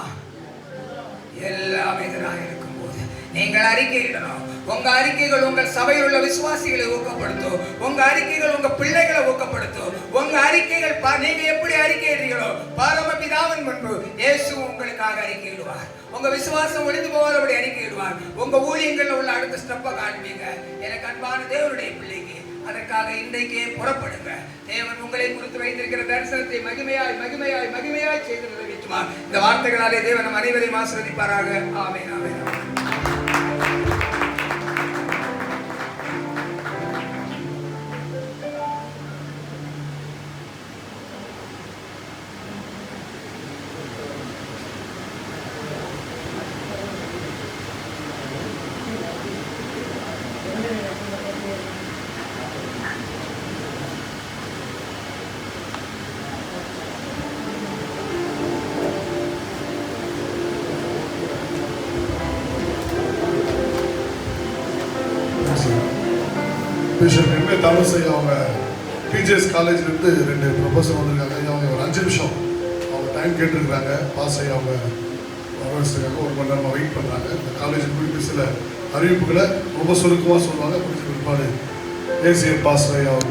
எல்லாம் எதிராக இருக்கும் போது நீங்கள் அறிக்கையிடணும். உங்க அறிக்கைகள் உங்கள் சபையில் உள்ள விசுவாசிகளை ஊக்கப்படுத்தும். உங்க அறிக்கைகள் உங்க பிள்ளைகளை ஊக்கப்படுத்தும். உங்க அறிக்கைகள் நீங்க எப்படி அறிக்கையிடுறீங்களோ பரமபிதாவின் முன்பு இயேசு உங்களுக்காக அறிக்கையிடுவார். உங்க விசுவாசம் ஒளிந்து போகாதபடி அறிக்கையிடுவார். உங்க ஊழியங்கள்ல உள்ள அடுத்த ஸ்டெப்பை காண்பீங்க. எனக்கு அன்பான தேவனுடைய பிள்ளைக்கு அதற்காக இன்றைக்கே புறப்படுங்க. தேவன் உங்களை குறித்து வைத்திருக்கிற தரிசனத்தை மகிமையாய் மகிமையாய் மகிமையாய் செய்து நிறைவேற்றுவார். இந்த வார்த்தைகளாலே தேவன் நம் அனைவரையும் ஆசீர்வதிப்பாராக. ஆமென், ஆமென். பிஷப் எம்ஏ தாமஸ் ஐயா அவங்க டிஜிஎஸ் காலேஜ்லேருந்து 2 ப்ரொஃபஸர் வந்திருக்காங்க. ஐயா அவங்க ஒரு 5 நிமிஷம் அவங்க டைம் கேட்டுருக்குறாங்க. பாஸ் ஐயா அவங்க வரவழைச்சிருக்காங்க. 1 மணி நேரமாக வெயிட் பண்ணுறாங்க. இந்த காலேஜ் குறித்து சில அறிவிப்புகளை ரொம்ப சுருக்கமாக சொல்லுவாங்க. பிற்பாடு ஏசிஎம் பாஸ் ஐயா